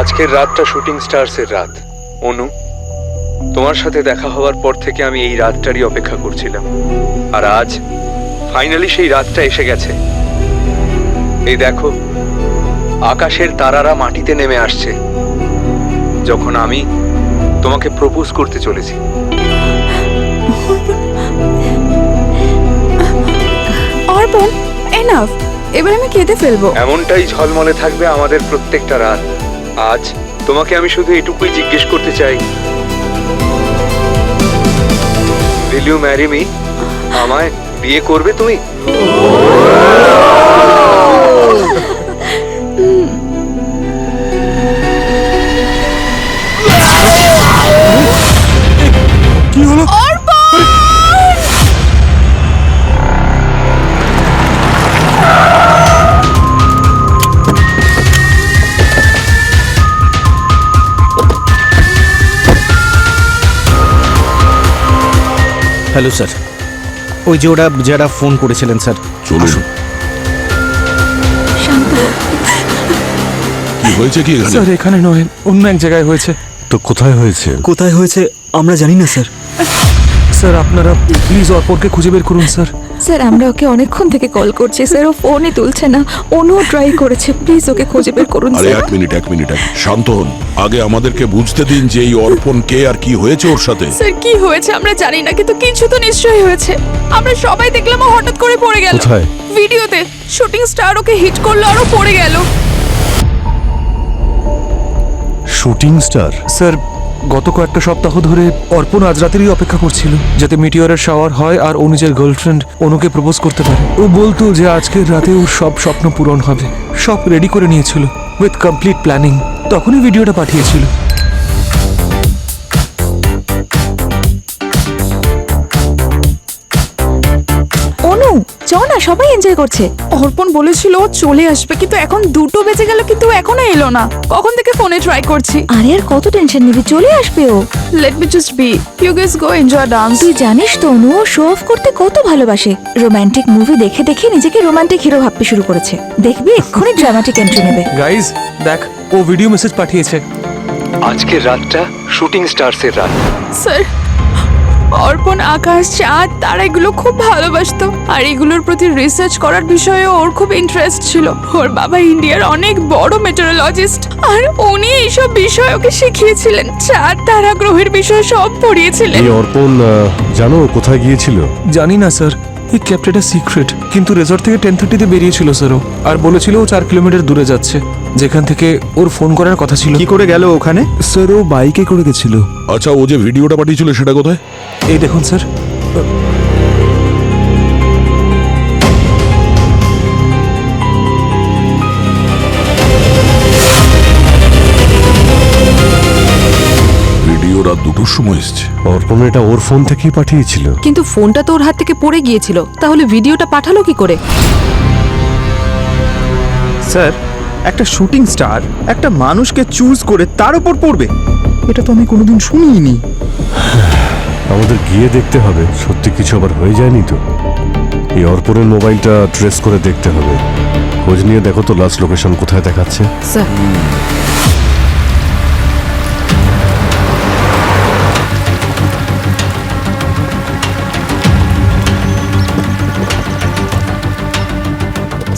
আজকের রাতটা শুটিং স্টারসের রাত। অনু, তোমার সাথে দেখা হওয়ার পর থেকে আমি এই রাতটারই অপেক্ষা করছিলাম, আর আজ ফাইনালি সেই রাতটা এসে গেছে। এই দেখো, আকাশের তারারা মাটিতে নেমে আসছে যখন আমি তোমাকে প্রপোজ করতে চলেছি। অর্পণ, এনাফ, এবার আমি কেঁদে ফেলবো। এমনটাই ঝলমলে থাকবে আমাদের প্রত্যেকটা রাত। আজ তোমাকে আমি শুধু এটুকুই জিজ্ঞেস করতে চাই, will you marry me? আমায় বিয়ে করবে তুমি? কি হলো? হ্যালো স্যার, ওই যে ওরা যারা ফোন করেছিলেন স্যার। চলুন। কি হয়েছে কি এখানে? স্যার এখানে নয়, অন্য এক জায়গায় হয়েছে। তো কোথায় হয়েছে? কোথায় হয়েছে আমরা জানি না স্যার। স্যার আপনারা প্লিজ অর্পণকে খুঁজে বের করুন স্যার। স্যার আমরা ওকে অনেকক্ষণ থেকে কল করছি স্যার, ও ফোনই তুলছে না। অনুও ট্রাই করেছে, প্লিজ ওকে খুঁজে বের করুন আরে স্যার। এক মিনিট শান্ত হন। আগে আমাদেরকে বুঝতে দিন যে এই অর্পণ কে আর কি হয়েছে ওর সাথে। স্যার কি হয়েছে আমরা জানি না, কিন্তু কিছু তো নিশ্চয়ই হয়েছে। আমরা সবাই দেখলাম ও হঠাৎ করে পড়ে গেল। কোথায়? ভিডিওতে শুটিং স্টার ওকে হিট করলো আর ও পড়ে গেল। Shooting star? স্যার গত কয়েকটা সপ্তাহ ধরে অর্পণ আজ রাতেরই অপেক্ষা করছিল যাতে মিটিওরের শাওয়ার হয় আর ও নিজের গার্লফ্রেন্ড অনুকে প্রপোজ করতে পারে। ও বলতো যে আজকের রাতে ওর সব স্বপ্ন পূরণ হবে। সব রেডি করে নিয়েছিল উইথ কমপ্লিট প্ল্যানিং। তখনই ভিডিওটা পাঠিয়েছিল। অনু চ না, সবাই এনজয় করছে। অর্পণ বলেছিল ও চলে আসবে, কিন্তু এখন 2টো বেজে গেল কিন্তু ও এখনো এলো না। কখন থেকে ফোনে ট্রাই করছি। আরে আর কত টেনশন নিবি, চলে আসবে ও। Let me just be, you guys go enjoy dance. তুই জানিস তো অনু ও শো অফ করতে কত ভালোবাসে। রোমান্টিক মুভি দেখে দেখে নিজেকে রোমান্টিক হিরো ভাবতে শুরু করেছে। দেখবি এক্ষুনি ড্রামাটিক এন্ট্রি নেবে। গাইজ দেখ, ও ভিডিও মেসেজ পাঠিয়েছে। আজকের রাতটা শুটিং স্টারসের রাত। স্যার অর্পণ আকাশ, চাঁদ, তারা এগুলো খুব ভালোবাসতো, আর এগুলোর প্রতি রিসার্চ করার বিষয়ে ওর খুব ইন্টারেস্ট ছিল। ওর বাবা ইন্ডিয়ার অনেক বড় মেটেরোলজিস্ট, আর উনি এইসব বিষয় ওকে শিখিয়েছিলেন। চাঁদ, তারা, গ্রহের বিষয় সব পড়িয়েছিলেন। এই অর্পণ জানো কোথায় গিয়েছিল? জানি না স্যার, এই কেপ্ট এটা সিক্রেট, কিন্তু রেজর্ট থেকে 10:30-তে বেরিয়েছিল স্যার ও, আর বলেছিল ও 4 কিলোমিটার দূরে যাচ্ছে, যেখান থেকে ওর ফোন করার কথা ছিল। কি করে গেল ওখানে? স্যার ও বাইকে করে গেছিল। আচ্ছা, ও যে ভিডিওটা পাঠিয়েছিল সেটা কোথায়? এই দেখুন স্যার। ভিডিও রাত 2টোর সময় এসছে। অর্পণ এটা ওর ফোন থেকেই পাঠিয়েছিল। কিন্তু ফোনটা তো ওর হাত থেকে পড়ে গিয়েছিল, তাহলে ভিডিওটা পাঠালো কি করে? স্যার একটা শুটিং স্টার একটা মানুষকে চুজ করে তার উপর পড়বে, এটা তো আমি কোনোদিন শুনিনি। আমাদের গিয়ে দেখতে হবে সত্যি কিছু আবার হয়ে যায়নি তো। এই অর্পণের মোবাইলটা ট্রেস করে দেখতে হবে। খোঁজ নিয়ে দেখো তো লাস্ট লোকেশন কোথায় দেখাচ্ছে। স্যার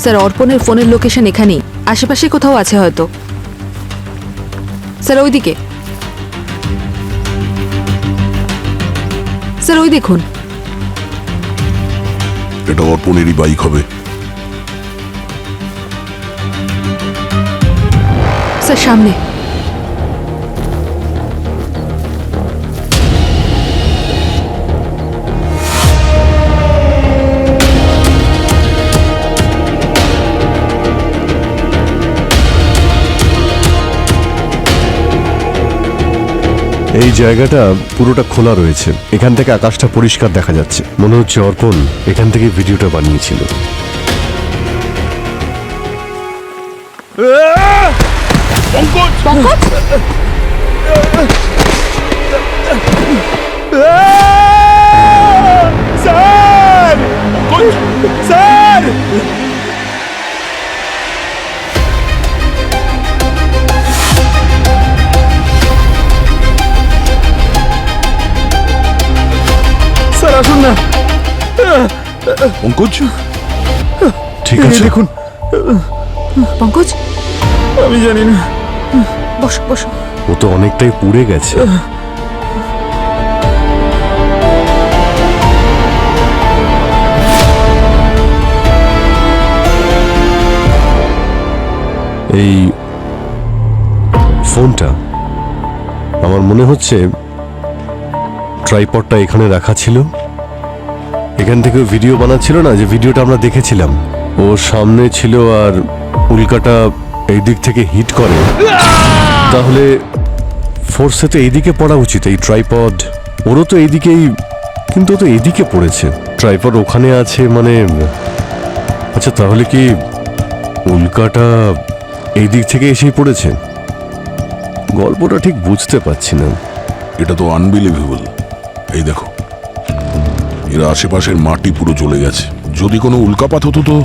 স্যার অর্পণের ফোনের লোকেশন এখানেই, আশেপাশে কোথাও আছে হয়তো। স্যার ওইদিকে, স্যার ওই দেখুন। এটা অর্পণেরই বাইক হবে। স্যার সামনে। এই জায়গাটা পুরোটা খোলা রয়েছে, এখান থেকে আকাশটা পরিষ্কার দেখা যাচ্ছে। মনে হচ্ছে অর্পণ এখান থেকে ভিডিওটা বানিয়েছিল। পঙ্কজ, স্যার স্যার আসুন না। পঙ্কজ ঠিক এই আছে দেখুন, পঙ্কজ আমি জানি না। বসো বসো। ও তো অনেকটাই পুড়ে গেছে। এই ফোনটা আমার মনে হচ্ছে ট্রাইপডটা এখানে রাখা ছিল, এখান থেকে ভিডিও বানাচ্ছিল না, যে ভিডিওটা আমরা দেখেছিলাম, ও সামনে ছিল আর উল্কাটা এই দিক থেকে হিট করে, তাহলে ফোর্সে তো এইদিকে পড়া উচিত। এই ট্রাইপড ওরও তো এইদিকেই, কিন্তু ও তো এইদিকে পড়েছে, ট্রাইপড ওখানে আছে মানে। আচ্ছা তাহলে কি উল্কাটা এই দিক থেকে এসেই পড়েছে? গল্পটা ঠিক বুঝতে পারছি না। এটা তো আনবিলিভেবল। এই দেখো, এর আশেপাশের মাটি পুরো চলে গেছে। যদি কোনো উল্কাপাত হতো তো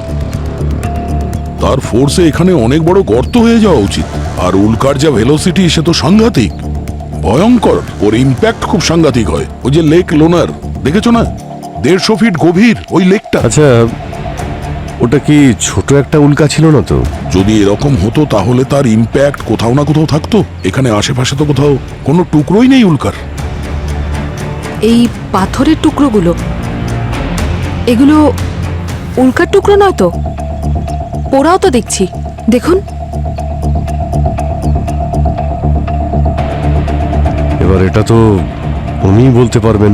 তার ফোর্সে এখানে অনেক বড় গর্ত হয়ে যাওয়া উচিত। আর উল্কার যা ভেলোসিটি সে তো সাংঘাতিক, ভয়ঙ্কর। ওর ইম্প্যাক্ট খুব সাংঘাতিক হয়। ওই যে লেক লোনার দেখেছো না, 150 ফিট গভীর ওই লেকটা। আচ্ছা ওটা কি ছোট একটা উল্কা ছিল না তো? যদি এরকম হতো তাহলে তার ইম্প্যাক্ট কোথাও না কোথাও থাকতো। এখানে আশেপাশে তো কোথাও কোনো টুকরোই নেই উল্কার। এই পাথরের টুকরোগুলো, এগুলো উল্কার টুকরো নয় তো? পোড়াও তো দেখছি, দেখুন। এবার এটা তো উনিই বলতে পারবেন,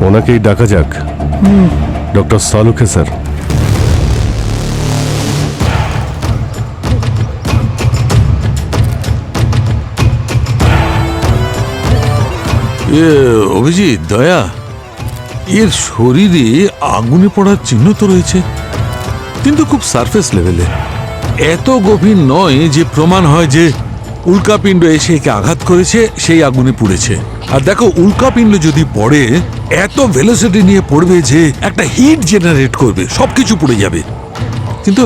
ওনাকেই ডাকা যাক। Doctor সালুকে sir. অভিজিৎ, দয়া, এর শরীরে আগুনে পড়ার চিহ্ন তো রয়েছে, কিন্তু খুব সারফেস লেভেলে, এত গভীর নয় যে প্রমাণ হয় যে উল্কাপিণ্ড এসে একে আঘাত করেছে, সেই আগুনে পুড়েছে। আর দেখো, উল্কাপিণ্ড যদি পড়ে এত ভেলোসিটি নিয়ে পড়বে যে একটা হিট জেনারেট করবে, সবকিছু পুড়ে যাবে। কিন্তু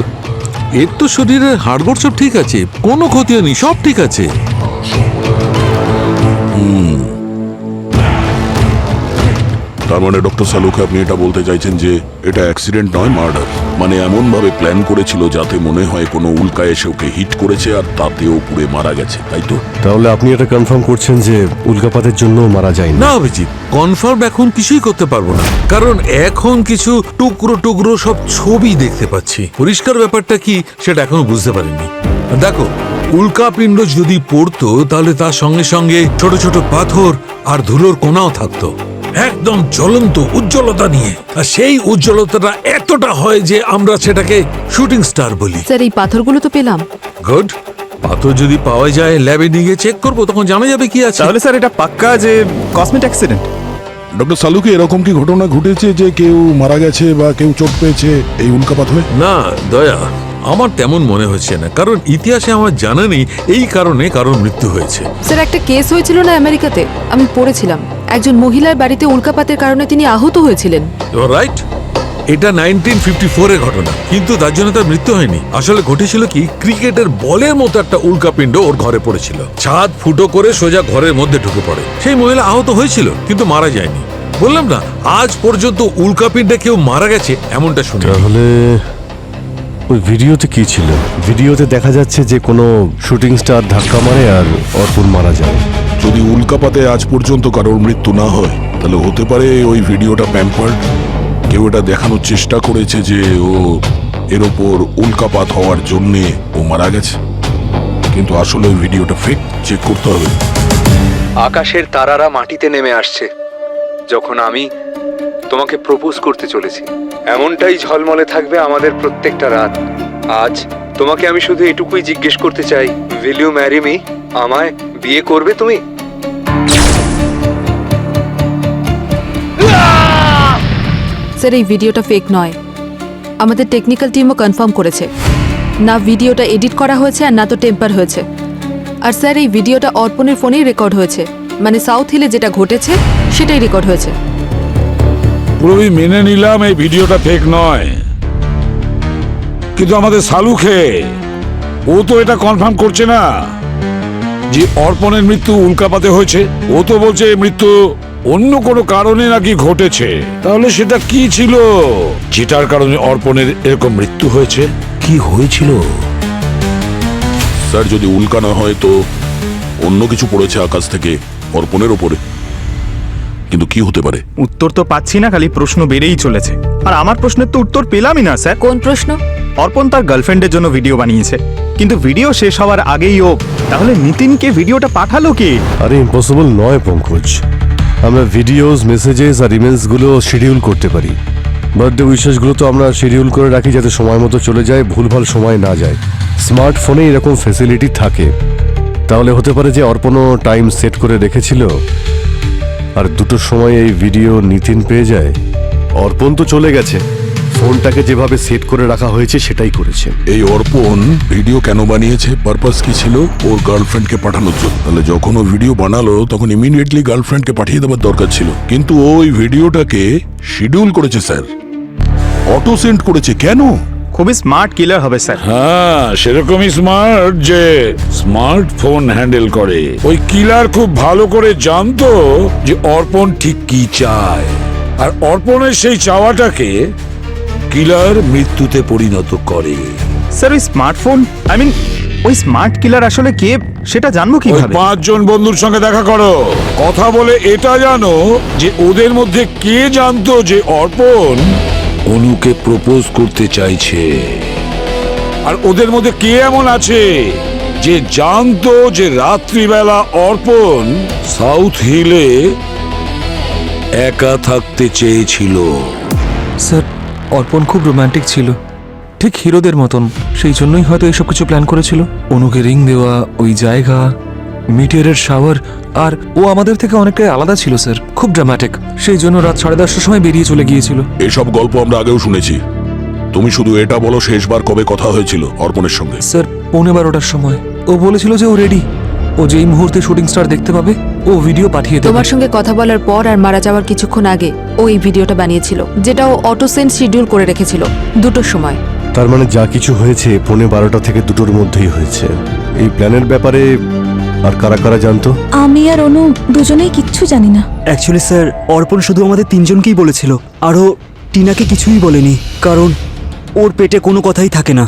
এর তো শরীরের হাড়গোড় সব ঠিক আছে, কোনো ক্ষতি হয়নি, সব ঠিক আছে। তার মানে ডক্টর সালুকে আপনি এটা বলতে চাইছেন যে এটা অ্যাক্সিডেন্ট নয়, মার্ডার। মানে এমন ভাবে প্ল্যান করেছিল যাতে মনে হয় কোনো উল্কা এসে ওকে হিট করেছে আর তাতেও পুড়ে মারা গেছে, তাই তো? তাহলে আপনি এটা কনফার্ম করছেন যে উল্কাপাতের জন্য মারা যায়নি? না অভিজিৎ, কনফার্ম এখন কিছুই করতে পারবো না, কারণ এখন কিছু টুকরো টুকরো সব ছবি দেখতে পাচ্ছি। পরিষ্কার ব্যাপারটা কি সেটা এখনো বুঝতে পারিনি। দেখো, উল্কাপিণ্ড যদি পড়তো তাহলে তার সঙ্গে সঙ্গে ছোট ছোট পাথর আর ধুলোর কোনাও থাকতো, একদম জ্বলন্ত উজ্জ্বলতা নিয়ে। আর সেই উজ্জ্বলতাটা এতটা হয় যে আমরা সেটাকে শুটিং স্টার বলি। স্যার এই পাথরগুলো তো পেলাম। গুড, পাথর যদি পাওয়া যায় ল্যাবে নিয়ে গিয়ে চেক করবো, তখন জানা যাবে কি আছে। তাহলে স্যার এটা পাক্কা যে কসমেট অ্যাক্সিডেন্ট। ডক্টর সালুকে এরকম কি ঘটনা ঘটেছে যে কেউ মারা গেছে বা কেউ চোট পেয়েছে এই উল্কাপাত হয়ে? না দয়া, আমার তেমন মনে হচ্ছে না, কারণ ইতিহাসে আমার জানা নেই এই কারণে কারোর মৃত্যু হয়েছে। স্যার একটা কেস হয়েছিল না আমেরিকাতে, আমি পড়েছিলাম। একজন মহিলার বাড়িতে উল্কাপাতের কারণে তিনি আহত হয়েছিলেন। রাইট, এটা 1954 এর ঘটনা, কিন্তু তার জন্য তার মৃত্যু হয়নি। আসলে ঘটেছিল কি, ক্রিকেটের বলের মতো একটা উল্কাপিণ্ড ওর ঘরে পড়েছিল, ছাদ ফুটো করে সোজা ঘরের মধ্যে ঢুকে পড়ে। সেই মহিলা আহত হয়েছিল কিন্তু মারা যায়নি। বললাম না, আজ পর্যন্ত উল্কাপিণ্ডে কেউ মারা গেছে এমনটা শুনি। তাহলে ওই ভিডিওতে কি ছিল? ভিডিওতে দেখা যাচ্ছে যে কোনো শুটিং স্টার ধাক্কা মারে আর অর্পণ মারা যায়। যদি উল্কাপাতে আজ পর্যন্ত কারোর মৃত্যু না হয় তাহলে হতে পারে ওই ভিডিওটা প্যাম্পার্ড। কেউ এটা দেখানোর চেষ্টা করেছে যে ও এর ওপর উল্কাপাত হওয়ার জন্যে ও মারা গেছে, কিন্তু আসলে ওই ভিডিওটা ফেক। চেক করতে হবে। আকাশের তারারা মাটিতে নেমে আসছে যখন আমি তোমাকে প্রপোজ করতে চলেছি। এমনটাই ঝলমলে থাকবে আমাদের প্রত্যেকটা রাত। আজ তোমাকে আমি শুধু এটুকুই জিজ্ঞেস করতে চাই, উইল ইউ ম্যারি মি? আমায় বিয়ে করবে তুমি? স্যার এই ভিডিওটা ফেক নয়, আমাদের টেকনিক্যাল টিমও কনফার্ম করেছে। না ভিডিওটা এডিট করা হয়েছে আর না তো টেম্পার হয়েছে। আর স্যার এই ভিডিওটা অর্পণের ফোনেই রেকর্ড হয়েছে, মানে সাউথ হিলে যেটা ঘটেছে সেটাই রেকর্ড হয়েছে। পুরোই মেনে নিলাম এই ভিডিওটা ফেক নয়, কিন্তু আমাদের সালুকে ও তো এটা কনফার্ম করছে না যে অর্পণের মৃত্যু উল্কাপাতে হয়েছে। ও তো বলছে মৃত্যু অন্য কোনো কারণে নাকি ঘটেছে। তাহলে সেটা কি ছিল যেটার কারণে অর্পণের এরকম মৃত্যু হয়েছে? কি হয়েছিল? স্যার যদি উল্কা না হয় তো অন্য কিছু পড়েছে আকাশ থেকে অর্পণের ওপরে, কিন্তু কি হতে পারে? উত্তর তো পাচ্ছি না, খালি প্রশ্ন বেড়েই চলেছে। আর আমার প্রশ্নের তো উত্তর পেলামই না স্যার। কোন প্রশ্ন? অর্পণ তার গার্লফ্রেন্ডের জন্য ভিডিও বানিয়েছে, কিন্তু ভিডিও শেষ হওয়ার আগেই ও, তাহলে নিতিনকে ভিডিওটা পাঠালো কে? আরে ইম্পসিবল নয় পঙ্কজ, আমরা ভিডিওস, মেসেজেস আর ইমেলসগুলো শিডিউল করতে পারি। বার্থডে উইশেসগুলো তো আমরা শিডিউল করে রাখি যাতে সময় মতো চলে যায়, ভুলভাল সময় না যায়। স্মার্টফোনে এরকম ফ্যাসিলিটি থাকে। তাহলে হতে পারে যে অর্পণও টাইম সেট করে রেখেছিল আর দুটোর সময় এই ভিডিও নিতিন পেয়ে যায়। অর্পণ তো চলে গেছে, ফোনটাকে যেভাবে সেট করে রাখা হয়েছে সেটাই করেছে। এই অর্পণ ভিডিও কেন বানিয়েছে, পারপাস কি ছিল? ওর গার্লফ্রেন্ডকে পাঠানোর জন্য। তাহলে যখন ও ভিডিও বানালো তখন ইমিডিয়েটলি গার্লফ্রেন্ডকে পাঠিয়ে দেওয়ার দরকার ছিল, কিন্তু ওই ভিডিওটাকে শিডিউল করেছে স্যার, অটো সেন্ড করেছে। কেন? খুবই স্মার্ট কিলার হবে স্যার। হ্যাঁ, সেরকমই স্মার্ট যে স্মার্টফোন হ্যান্ডেল করে। ওই কিলার খুব ভালো করে জানতো যে অর্পণ ঠিক কি চায়, আর অর্পণের সেই চাওয়াটাকে কিলার মৃত্যুতে পরিণত করে। স্যার ওই স্মার্টফোন, ওই স্মার্ট কিলার আসলে কে সেটা জানবো ওই কিভাবে? 5 জন বন্ধুর সঙ্গে দেখা করো, কথা বলে এটা জানো যে ওদের মধ্যে কে জানতো যে অর্পণ অনুকে প্রপোজ করতে চাইছে, আর ওদের মধ্যে কে এমন আছে যে জানতো যে রাত্রিবেলা অর্পণ সাউথ হিলে একা থাকতে চেয়েছিল। স্যার অর্পণ খুব রোমান্টিক ছিল, ঠিক হিরোদের মতন। সেই জন্যই হয়তো এইসব কিছু প্ল্যান করেছিল। অনুকে রিং দেওয়া, ওই জায়গা, মিটিয়ারের শাওয়ার, আর ও আমাদের থেকে অনেকটাই আলাদা ছিল স্যার, খুব ড্রামাটিক। সেই জন্য রাত 10:30টার সময় বেরিয়ে চলে গিয়েছিল। এসব গল্প আমরা আগেও শুনেছি। তুমি শুধু এটা বলো শেষবার কবে কথা হয়েছিল অর্পণের সঙ্গে? স্যার 12:15টার সময়। ও বলেছিল যে ও রেডি, ও যেই মুহূর্তে শুটিং স্টার দেখতে পাবে ও ভিডিও পাঠিয়ে দেবে। তোমার সঙ্গে কথা বলার পর আর মারা যাওয়ার কিছুক্ষণ আগে ও এই ভিডিওটা বানিয়েছিল, যেটা ও অটো সেন্ড শিডিউল করে রেখেছিল 2টোর সময়। তার মানে যা কিছু হয়েছে 12:15 থেকে 2টোর মধ্যেই হয়েছে। এই প্ল্যানের ব্যাপারে আর কারা কারা জানতো? আমি আর অনু দুজনেই কিচ্ছু জানি না। অ্যাকচুয়ালি স্যার অর্পণ শুধু আমাদের তিনজনকেই বলেছিল, আরও টিনাকে কিছুই বলেনি, কারণ ওর পেটে কোনো কথাই থাকে না।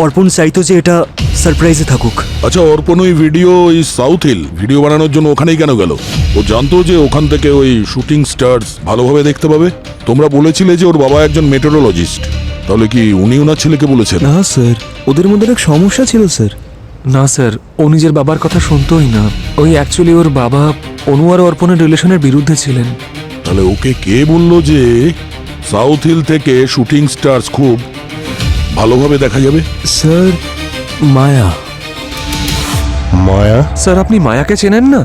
অর্পণ চাইতো যে এটা সারপ্রাইজে থাকুক। আচ্ছা, অর্পণ ওই ভিডিও ওই সাউথ হিল ভিডিও বানানোর জন্য ওখানেই কেন গেল? ও জানতো যে ওখান থেকে ওই শুটিং স্টারস ভালোভাবে দেখতে পাবে। তোমরা বলেছিলে যে ওর বাবা একজন মেটেরোলজিস্ট, তাহলে কি উনি ওনার ছেলেকে বলেছেন? না স্যার, ওদের মধ্যে এক সমস্যা ছিল স্যার। না স্যার, ও নিজের বাবার কথা শুনতোই না। ওই অ্যাকচুয়ালি ওর বাবা অনু আর অর্পণের রিলেশনের বিরুদ্ধে ছিলেন। তাহলে ওকে কে বললো যে সাউথ হিল থেকে শুটিং স্টারস খুব ভালোভাবে দেখা যাবে? স্যার মায়া। মায়া? স্যার আপনি মায়াকে চেনেন না?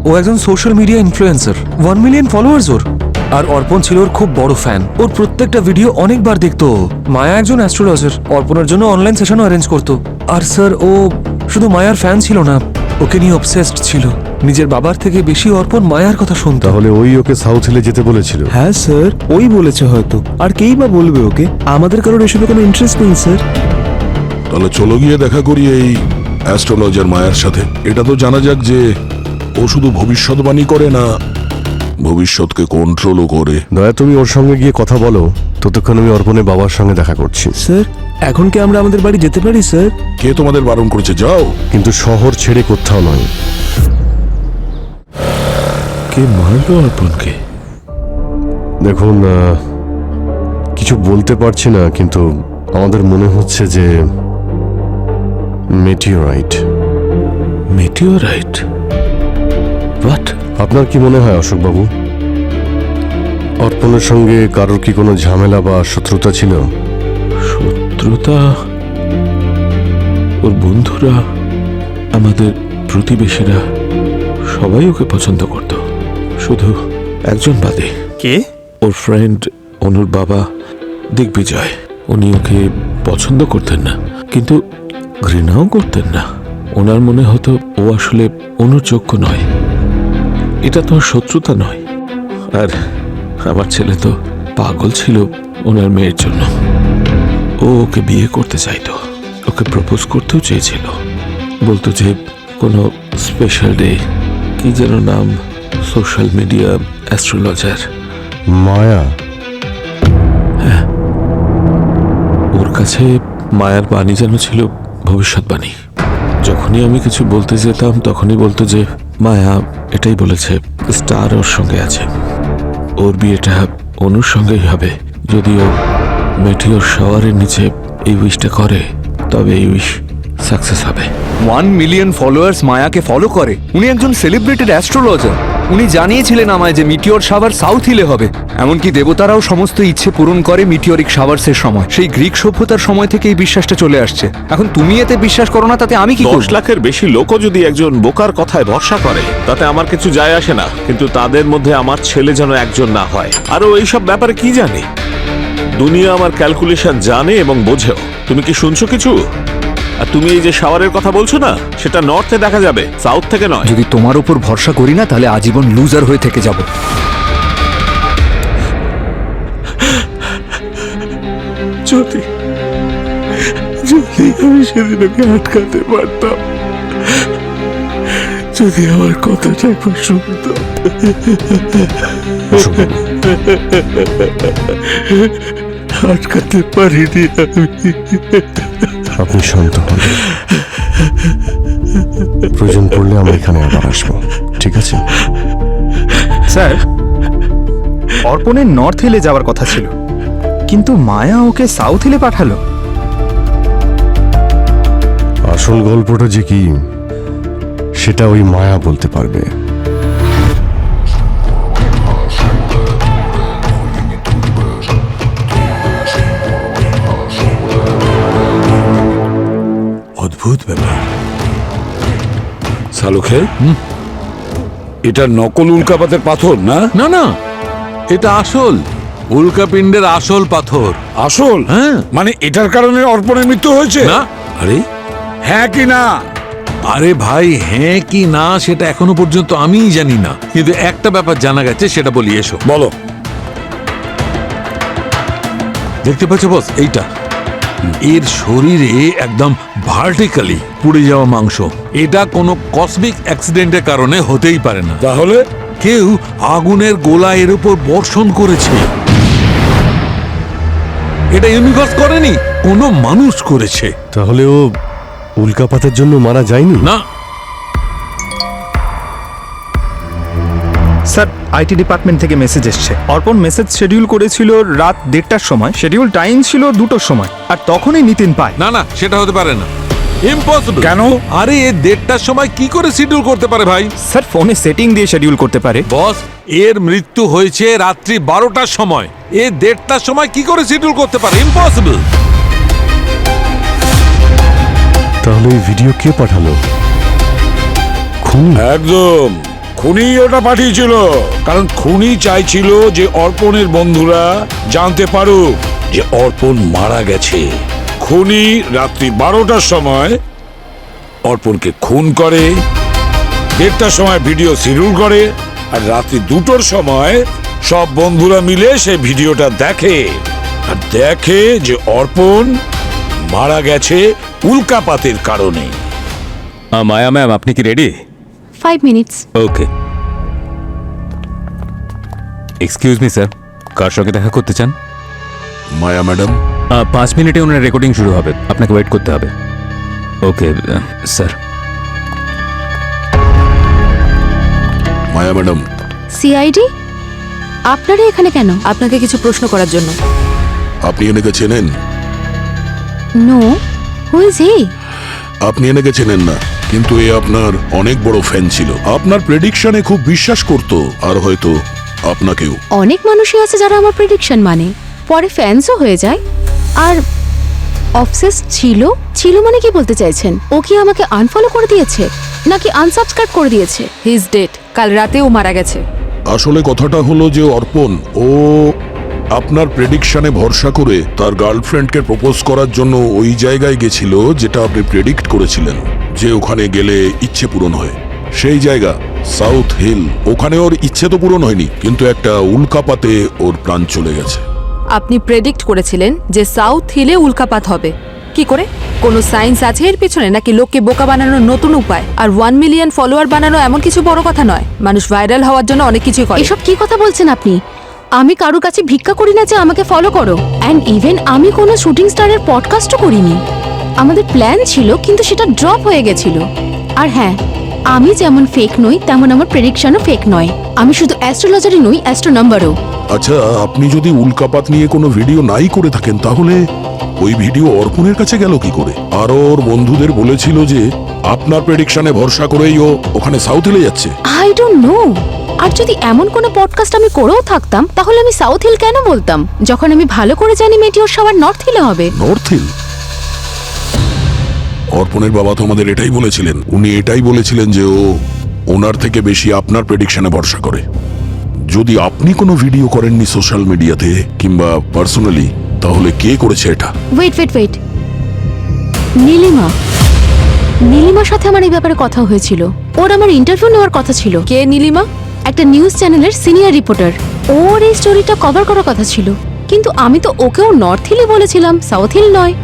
ও একজন social media influencer, 1 million followers ওর। আর অর্পণ ছিল ওর খুব বড় ফ্যান, ওর প্রত্যেকটা ভিডিও অনেকবার দেখতো। মায়া একজন অ্যাস্ট্রোলজার, অর্পণের জন্য অনলাইন সেশনও অ্যারেঞ্জ করতো। আর স্যার ও শুধু মায়ার ফ্যান ছিল না, ওকে নিয়ে অবসেসড ছিল। নিজের বাবার থেকে বেশি অর্পণ মায়ার কথা শুনতো। তাহলে ওই ওকে সাউথ হিলে যেতে বলেছিল? হ্যাঁ স্যার, ওই বলেছে হয়তো, আর কেই বা বলবে ওকে? আমাদের কারোর এসবে কোনো ইন্টারেস্ট নেই স্যার। তাহলে চলো গিয়ে দেখা করি এই অ্যাস্ট্রোলজার মায়ার সাথে। এটা তো জানা যাক যে ও শুধু ভবিষ্যৎবাণী করে না, ভবিষ্যৎকে কন্ট্রোলও করে। দয়া তুমি ওর সঙ্গে গিয়ে কথা বলো, ততক্ষণ আমি অর্পণের বাবার সঙ্গে দেখা করছি। স্যার এখন কি আমরা আমাদের বাড়ি যেতে পারি স্যার? কে তোমাদের বারণ করেছে? যাও। কিন্তু শহর ছেড়ে কোথাও নয়। কে মারলো অর্পণকে? দেখুন, কিছু বলতে পারছি না, কিন্তু আমাদের মনে হচ্ছে যে মেটিওরাইট। মেটিওরাইট? হোয়াট? আপনার কি মনে হয় অশোকবাবু, অর্পণের সঙ্গে কারোর কি কোনো ঝামেলা বা শত্রুতা ছিল? শত্রুতা? ওর বন্ধুরা, আমাদের প্রতিবেশীরা সবাই ওকে পছন্দ করত, শুধু একজন বাদে। কে? ওর ফ্রেন্ড অনুর বাবা দিগ্বিজয়। উনি ওকে পছন্দ করতেন না, কিন্তু ঘৃণাও করতেন না। ওনার মনে হতো ও আসলে অনুর যোগ্য নয়। এটা তো শত্রুতা নয়। আর আমার ছেলে তো পাগল ছিল ওনার মেয়ের জন্য। ও ওকে বিয়ে করতে চাইতো, ওকে প্রপোজ করতেও চেয়েছিল। বলতো যে কোনো স্পেশাল ডে, কি যেন নাম, সোশ্যাল মিডিয়া অ্যাস্ট্রোলজার। মায়া? ওর কাছে মায়ার বাণী যেন ছিল ভবিষ্যৎবাণী। যখনই আমি কিছু বলতে যেতাম তখনই বলতো যে মায়া এটাই বলেছে, স্টার ওর সঙ্গে আছে, ওর বিয়েটা অনুর সঙ্গেই হবে। যদিও মেটিওর শাওয়ারের নিচে এই উইশটা করে, তবে এই উইশ সাকসেস হবে। 1 মিলিয়ন ফলোয়ার্স মায়াকে ফলো করে। উনি একজন সেলিব্রেটেড অ্যাস্ট্রোলজার। উনি জানিয়েছিলেন আমায় যে মিটিওর শাওয়ার সাউথ হিলে হবে। এমনকি দেবতারাও সমস্ত ইচ্ছে পূরণ করে মিটিওরিক শাওয়ার্সের সময়। সেই গ্রিক সভ্যতার সময় থেকে এই বিশ্বাসটা চলে আসছে। এখন তুমি এতে বিশ্বাস করো না, তাতে আমি কি করব? 10 লাখের বেশি লোকও যদি একজন বোকার কথায় ভরসা করে, তাতে আমার কিছু যায় আসে না। কিন্তু তাদের মধ্যে আমার ছেলে যেন একজন না হয়। আরও এইসব ব্যাপারে কি জানে? দুনিয়া আমার ক্যালকুলেশন জানে এবং বোঝেও। তুমি কি শুনছো কিছু? আর তুমি এই যে শাওয়ারের কথা বলছো না, সেটা নর্থে দেখা যাবে, সাউথ থেকে নয়। যদি তোমার উপর ভরসা করি না, তাহলে আজীবন লুজার হয়ে থেকে যাব। যদি আমি সেদিন ওকে আটকাতে পারতাম, যদি আমার কথাটা একবার শুনতো। আটকাতে পারিনি আমি। আপনি শান্ত হন, প্রয়োজন পড়লে আমরা এখানে আবার আসবো, ঠিক আছে? স্যার, অর্পণের নর্থ হিলে যাওয়ার কথা ছিল, কিন্তু মায়া ওকে সাউথ হিলে পাঠালো। আসল গল্পটা যে কি সেটা ওই মায়া বলতে পারবে। অদ্ভুত ব্যাপার। সালুখে, এটা নকল উল্কাপাতের পাথর না? না না, এটা আসল উল্কাপিণ্ডের আসল পাথর। আসল? হ্যাঁ। মানে এটার কারণে অর্পণের মৃত্যু হয়েছে? না। আরে হ্যাঁ কি না? আরে ভাই, হ্যাঁ কি না সেটা এখনো পর্যন্ত আমিই জানি না, কিন্তু একটা ব্যাপার জানা গেছে, সেটা বলি, এসো। বলো। দেখতে পাচ্ছ বস, এইটা এর শরীরে একদম ভার্টিক্যালি পুড়ে যাওয়া মাংস। এটা কোনো কসমিক অ্যাক্সিডেন্টের কারণে হতেই পারে না। তাহলে কেউ আগুনের গোলা এর উপর বর্ষণ করেছে। এটা ইউনিভার্স করেনি, কোনো মানুষ করেছে। তাহলে ও উল্কাপাতের জন্য মারা যায়নি? না। স্যার, আইটি ডিপার্টমেন্ট থেকে মেসেজ এসছে। অর্পণ মেসেজ শিডিউল করেছিল রাত 1:30টার সময়, শিডিউল টাইম ছিল 2টোর সময়, আর তখনই নিতিন পায়। না না, সেটা হতে পারে না, ইম্পসিবল। কেন? আরে এ 1:30টার সময় কি করে শিডিউল করতে পারে ভাই? স্যার, ফোনে সেটিং দিয়ে শিডিউল করতে পারে। বস, এর মৃত্যু হয়েছে রাত্রি 12টার সময়। এ 1:30টার সময় কি করে শিডিউল করতে পারে? ইম্পসিবল। তাহলে এই ভিডিও কে পাঠালো? খুনি? একদম খুনি ওটা পাঠিয়েছিল, কারণ খুনি চাইছিল যে অর্পণের বন্ধুরা জানতে পারুক যে অর্পণ মারা গেছে। খুনি রাত্রি 12টার সময় অর্পণকে খুন করে, 1:30টার সময় ভিডিও শিডিউল করে, আর রাত্রি 2টোর সময় সব বন্ধুরা মিলে সেই ভিডিওটা দেখে, আর দেখে যে অর্পণ মারা গেছে উল্কাপাতের কারণে। মায়া ম্যাম, আপনি কি রেডি? 5 মিনিটস। ওকে। এক্সকিউজ মি স্যার, কার সঙ্গে দেখা করতে চান? মায়া ম্যাডাম। 5 মিনিটে ওনার রেকর্ডিং শুরু হবে, আপনাকে ওয়েট করতে হবে। Okay sir. Maya madam. CID, আপনারা এখানে কেন? আপনাকে কিছু প্রশ্ন করার জন্য। আপনি এনেকে চেনেন? No, who is he? আপনি এনেকে চেনেন না, কিন্তু এ আপনার অনেক বড় ফ্যান ছিল। আপনার প্রেডিকশনে খুব বিশ্বাস করত, আর হয়তো আপনাকেও। অনেক মানুষই আছে যারা আমার প্রেডিকশন মানে, পরে ফ্যান্সও হয়ে যায়। আর অবসেস ছিল মানে কি বলতে চাইছেন? ও কি আমাকে আনফলো করে দিয়েছে নাকি আনসাবস্ক্রাইব করে দিয়েছে? He is dead. কাল রাতে ও মারা গেছে। আসলে কথাটা হলো যে অর্পণ ও আপনার প্রেডিকশনে ভরসা করে তার গার্লফ্রেন্ডকে প্রপোজ করার জন্য ওই জায়গায় গেছিল যেটা আপনি প্রেডিক্ট করেছিলেন যে ওখানে গেলে ইচ্ছে পূরণ হয়। সেই জায়গা সাউথ হিল। ওখানে ওর ইচ্ছে তো পূরণ হয়নি, কিন্তু একটা উল্কাপাতে ওর প্রাণ চলে গেছে। আপনি প্রেডিক্ট করেছিলেন যে সাউথ হিলে উল্কাপাত হবে, কি করে? কোনো সায়েন্স আছে এর পিছনে, নাকি লোককে বোকা বানানোর নতুন উপায়? আর 1 মিলিয়ন ফলোয়ার বানানো এমন কিছু বড় কথা নয়, মানুষ ভাইরাল হওয়ার জন্য অনেক কিছুই করে। এসব কি কথা বলছেন আপনি? আমি কারোর কাছে ভিক্ষা করি না যে আমাকে ফলো করো। অ্যান্ড ইভেন আমি কোনো শুটিং স্টারের পডকাস্টও করিনি। আমাদের প্ল্যান ছিল, কিন্তু সেটা ড্রপ হয়ে গেছিল। আর হ্যাঁ, আমি যেমন ফেক নই তেমন আমার প্রেডিকশনও ফেক নয়। আমি শুধু অ্যাস্ট্রোলজারই নই, অ্যাস্ট্রো নাম্বারও। আচ্ছা, আপনি যদি উল্কাপাত নিয়ে কোনো ভিডিও নাই করে থাকেন, তাহলে ওই ভিডিও অর্পণের কাছে গেল কি করে? আর ওর বন্ধুদের বলেছিল যে আপনার প্রেডিকশনে ভরসা করেই ও ওখানে সাউথ হিলে যাচ্ছে। I don't know. আর যদি এমন কোনো পডকাস্ট আমি করেও থাকতাম, তাহলে আমি সাউথ হিল কেন বলতাম, যখন আমি ভালো করে জানি মেটিওর সবার নর্থ হিলে হবে। North hill? অর্পণের বাবা তো আমাদের এটাই বলেছিলেন। উনি এটাই বলেছিলেন যে ও ওনার থেকে বেশি আপনার প্রেডিকশনে ভরসা করে। যদি আপনি কোনো ভিডিও করেননি সোশ্যাল মিডিয়াতে কিংবা পার্সোনালি, তাহলে কে করেছে এটা? ওয়েট। নীলিমা। নীলিমার সাথে আমার এই ব্যাপারে কথা হয়েছিল। ওর আমার ইন্টারভিউ নেওয়ার কথা ছিল। কে নীলিমা? একটা নিউজ চ্যানেলের সিনিয়র রিপোর্টার। ওর এই স্টোরিটা কভার করার কথা ছিল, কিন্তু আমি তো ওকেও নর্থ হিলই বলেছিলাম, সাউথ হিল নয়।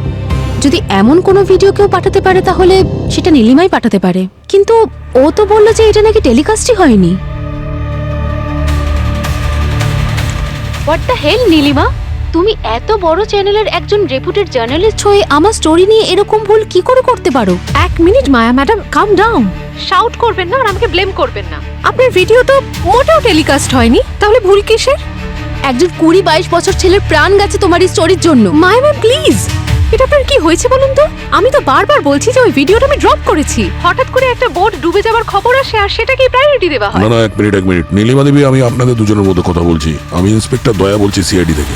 যদি এমন কোনো ভিডিও কেউ পাঠাতে পারে, তাহলে সেটা নীলিমাই পাঠাতে পারে। কিন্তু ও তো বললো যে এটা নাকি টেলিকাস্টই হয়নি। হোয়াট দ্য হেল নীলিমা, তুমি এত বড় চ্যানেলের একজন রেপুটেড জার্নালিস্ট হয়ে আমার স্টোরি নিয়ে এরকম ভুল কি করে করতে পারো? এক মিনিট মায়া ম্যাডাম, কাম ডাউন। শাউট করবেন না আর আমাকে ব্লেম করবেন না। আপনার ভিডিও তো মোটেও টেলিকাস্ট হয়নি, তাহলে ভুল কিসের? একজন 20-22 বছর ছেলের প্রাণ গেছে তোমার এই স্টোরির জন্য। মায়া ম্যাম প্লিজ, এটা আপনার কি হয়েছে বলুন তো? আমি তো বারবার বলছি যে ওই ভিডিওটা আমি ড্রপ করেছি। হঠাৎ করে একটা বোট ডুবে যাওয়ার খবর আসে, আর সেটাকে প্রায়োরিটি দেওয়া হয়। না, এক মিনিট। নীলিমা দেবী, আমি আপনাদের দুজনের মধ্যে কথা বলছি। আমি ইন্সপেক্টর দয়া বলছি, সিআইডি থেকে।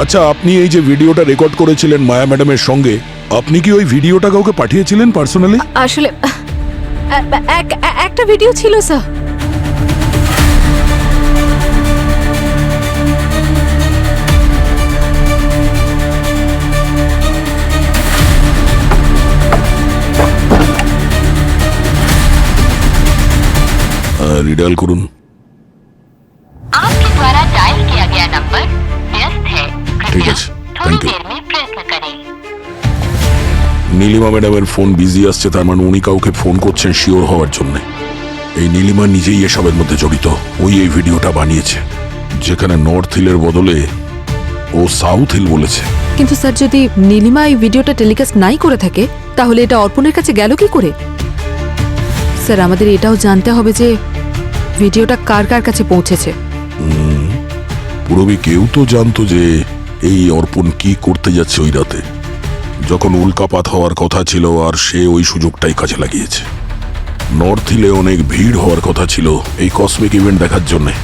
আচ্ছা, আপনি এই যে ভিডিওটা রেকর্ড করেছিলেন মায়া ম্যাডামের সঙ্গে, আপনি কি ওই ভিডিওটা কাউকে পাঠিয়েছিলেন পার্সোনালি? আসলে একটা ভিডিও ছিল স্যার। রিডাল করুন। आपके द्वारा डायल किया गया नंबर व्यस्त है। ঠিক আছে, थोड़ी থ্যাংক ইউ। देर में प्रयत्न करें। নীলিমা ম্যাডামের ফোন বিজি আসছে, তার মানে উনি কাউকে ফোন করছেন শিওর হওয়ার জন্য। এই নীলিমা নিজেই এসবের মধ্যে জড়িত। ওই এই ভিডিওটা বানিয়েছে, যেখানে নর্থ হিলের বদলে ও সাউথ হিল বলেছে। কিন্তু স্যার, যদি নীলিমা এই ভিডিওটা টেলিকাস্ট নাই করে থাকে, তাহলে এটা অর্পণের কাছে গেল কি করে? স্যার, আমাদের এটাও জানতে হবে যে ভিডিওটা কার কার কাছে পৌঁছেছে। পুরবী কেউ তো জানতো যে এই অর্পণ কি করতে যাচ্ছে ওই রাতে, যখন উল্কাপাত হওয়ার কথা ছিল, আর সে ওই সুযোগটাই কাজে লাগিয়েছে। নর্থ হিলে অনেক ভিড় হওয়ার কথা ছিল এই কসমিক ইভেন্ট দেখার জন্যে,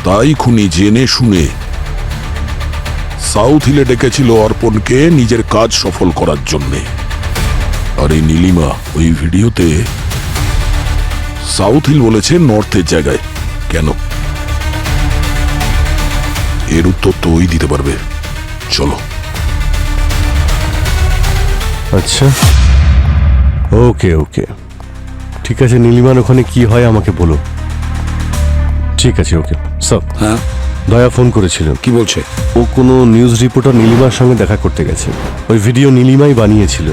তাই খুনি জেনে শুনে সাউথ হিলে ডেকেছিল অর্পণকে নিজের কাজ সফল করার জন্যে। আর এই নীলিমা ওই ভিডিওতে সাউথ হিল বলেছে নর্থের জায়গায়। কেন? এর উত্তর তো ওই দিতে পারবে। চলো। আচ্ছা, ওকে, ঠিক আছে। নীলিমার ওখানে কি হয় আমাকে বলো। ঠিক আছে, ওকে স্যার। হ্যাঁ, দয়া ফোন করেছিল। কি বলছে? ও কোনো নিউজ রিপোর্টার নীলিমার সঙ্গে দেখা করতে গেছে। ওই ভিডিও নীলিমাই বানিয়েছিল,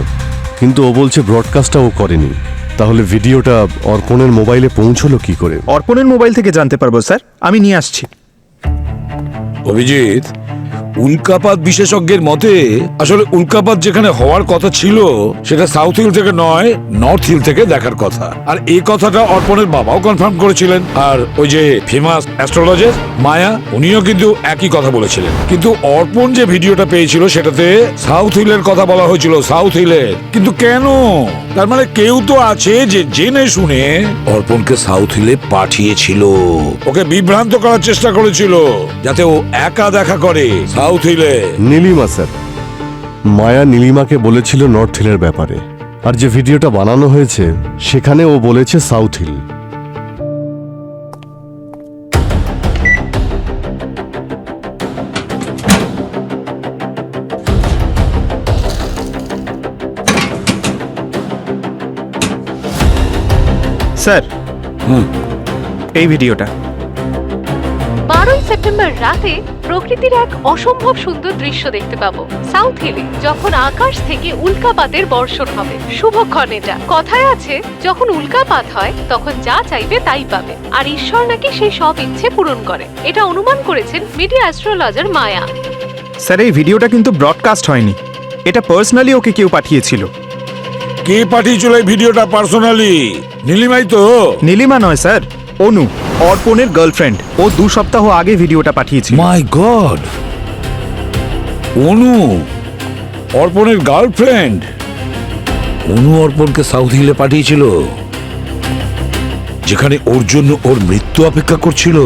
কিন্তু ও বলছে ব্রডকাস্টটা ও করেনি। তাহলে ভিডিওটা অর্পণের মোবাইলে পৌঁছলো কি করে? অর্পণের মোবাইল থেকে জানতে পারবো স্যার, আমি নিয়ে আসছি। অভিজিৎ, উল্কাপাত বিশেষজ্ঞের মতে আসলে উল্কাপাত যেখানে হওয়ার কথা ছিল সেটা সাউথ হিল থেকে নয়, নর্থ হিল থেকে দেখার কথা। আর এই কথাটা অর্পণের বাবাও কনফার্ম করেছিলেন। আর ওই যে ফেমাস অ্যাস্ট্রোলজার মায়া, উনিও কিন্তু একই কথা বলেছিলেন। কিন্তু অর্পণ যে ভিডিওটা পেয়েছিল সেটাতে সাউথ হিলের কথা বলা হয়েছিল, সাউথ হিলের। কিন্তু কেন? তার মানে কেউ তো আছে যে জেনে শুনে অর্পণকে সাউথ হিলে পাঠিয়েছিল, ওকে বিভ্রান্ত করার চেষ্টা করেছিল, যাতে ও একা দেখা করে সাউথ হিলে। নীলিমা স্যার, মায়া নীলিমাকে বলেছিল নর্থ হিলের ব্যাপারে, আর যে ভিডিওটা বানানো হয়েছে সেখানে ও বলেছে সাউথ হিল। স্যার, এই ভিডিওটা 12 সেপ্টেম্বর রাতে প্রকৃতির এক অসম্ভব সুন্দর দৃশ্য দেখতে পাবো সাউথ হিলে, যখন আকাশ থেকে উল্কাপাতের বর্ষণ হবে। শুভক্ষণ এটা। কথায় আছে, যখন উল্কাপাত হয় তখন যা চাইবে তাই পাবে, আর ঈশ্বর নাকি সেই সব ইচ্ছে পূরণ করে। এটা অনুমান করেছেন মিডিয়া অ্যাস্ট্রোলজার মায়া। স্যার এই ভিডিওটা কিন্তু ব্রডকাস্ট হয়নি, এটা পার্সোনালি ওকে কেউ পাঠিয়েছিল। কে পাঠিয়েছিল এই ভিডিওটা পার্সোনালি? নীলিমাই তো? নীলিমা নয় স্যার, অনু, অর্পণের গার্লফ্রেন্ড। ও 2 সপ্তাহ আগে ভিডিওটা পাঠিয়েছিল। মাই গড, অনু অর্পণের গার্লফ্রেন্ড? অনু অর্পণকে সাউথ হিলে পাঠিয়েছিল, যেখানে ওর জন্য ওর মৃত্যু অপেক্ষা করছিল।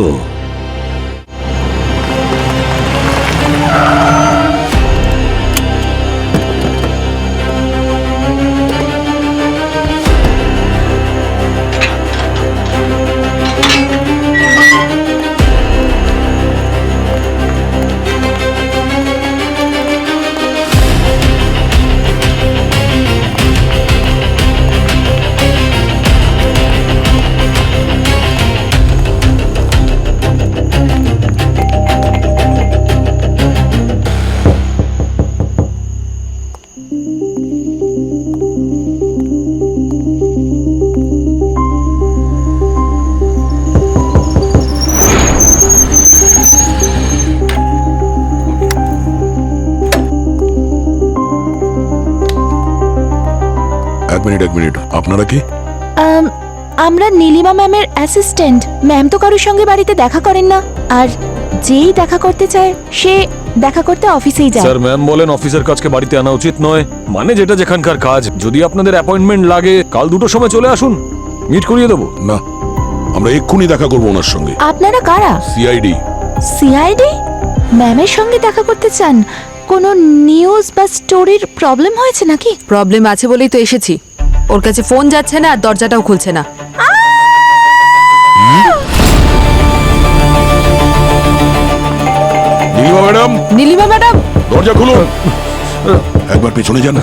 এক মিনিট, আপনারা কি? আমরা নীলিমা ম্যামের অ্যাসিস্ট্যান্ট। ম্যাম তো কারোর সঙ্গে বাড়িতে দেখা করেন না, আর যেই দেখা করতে চায় সে দেখা করতে অফিসেই যায়। স্যার, ম্যাম বলেন অফিসের কাজকে বাড়িতে আনা উচিত নয়, মানে যেটা যেখানকার কাজ। যদি আপনাদের অ্যাপয়েন্টমেন্ট লাগে কাল 2টোর সময় চলে আসুন, মিট করিয়ে দেবো। না, আমরা এক্ষুনি দেখা করবো ওনার সঙ্গে। আপনারা কারা? সিআইডি। সিআইডি? ম্যামের সঙ্গে দেখা করতে চান? কোনো নিউজ বা স্টোরির প্রবলেম হয়েছে নাকি? প্রবলেম আছে বলেই তো এসেছি। ওর কাছে ফোন যাচ্ছে না আর দরজাটাও খুলছে না। নীলিমা ম্যাডাম, নীলিমা ম্যাডাম, দরজা খুলুন। একবার পেছনে যান।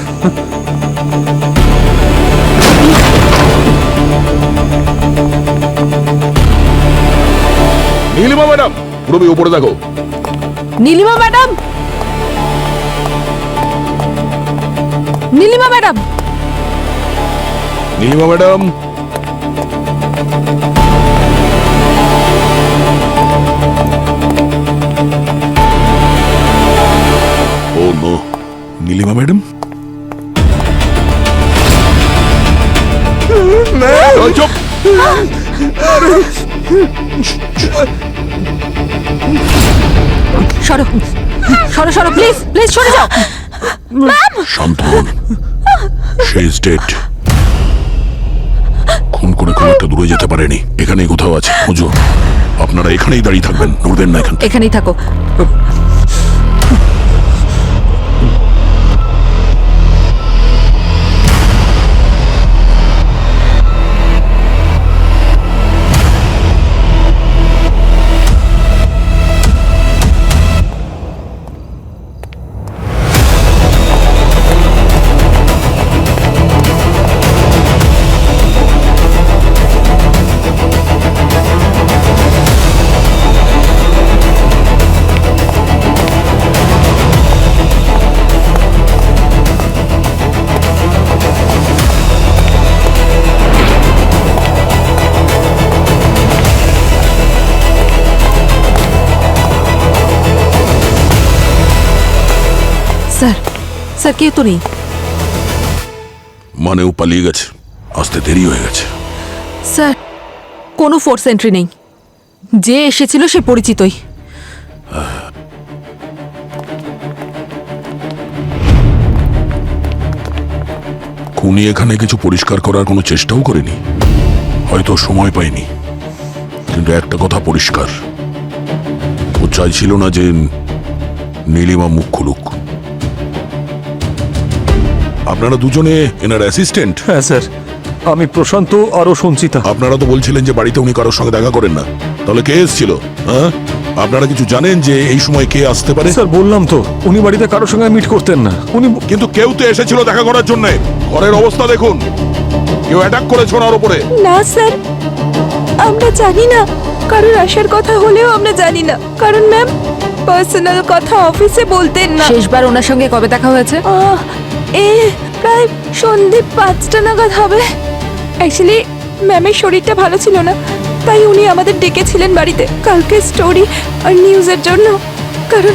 নীলিমা ম্যাডাম, পুরোপুরি উপরে দেখো। Nilima madam, Nilima madam, Nilima madam. Oh no, Nilima madam. চুপ। সরো সরো সরো, প্লিজ প্লিজ সরে যাও। শান্ত হন, সে ইজ ডেড। খুন করে খুব একটা দূরে যেতে পারেনি, এখানেই কোথাও আছে, খুঁজো। আপনারা এখানেই দাঁড়িয়ে থাকবেন, নড়বেন না এখান থেকে। এখানেই থাকো। স্যার, স্যার কেউ তো নেই। মানে ও পালিয়ে গেছে, আসতে দেরি হয়ে গেছে। স্যার, কোনো ফোর্স এন্ট্রি নেই, যে এসেছিল সে পরিচিতই। খুনি এখানে কিছু পরিষ্কার করার কোনো চেষ্টাও করেনি, হয়তো সময় পায়নি। কিন্তু একটা কথা পরিষ্কার, ও চাইছিল না যে নীলিমা মুখ খুলুক। আপনারা দুজনে এনার অ্যাসিস্ট্যান্ট? হ্যাঁ স্যার, আমি প্রশান্ত আরও সঞ্চিতা। আপনারা তো বলছিলেন যে বাড়িতে উনি কারোর সঙ্গে দেখা করেন না, তাহলে কে এসেছিল? হ্যাঁ, আপনারা কিছু জানেন যে এই সময় কে আসতে পারে? স্যার বললাম তো, উনি বাড়িতে কারোর সঙ্গে মিট করতেন না। উনি কিন্তু কেউ তো এসেছিল দেখা করার জন্য। ঘরের অবস্থা দেখুন, কেউ অ্যাটাক করেছে ওনার উপরে। না স্যার, আমরা জানি না কারোর আসার কথা হলেও আমরা জানি না, কারণ ম্যাম পার্সোনাল কথা অফিসে বলতেন না। শেষবার ওনার সঙ্গে কবে দেখা হয়েছে? প্রায় সন্ধে 5টা নাগাদ হবে। অ্যাকচুয়ালি ম্যামের শরীরটা ভালো ছিল না, তাই উনি আমাদের ডেকেছিলেন বাড়িতে কালকে স্টোরি আর নিউজের জন্য, কারণ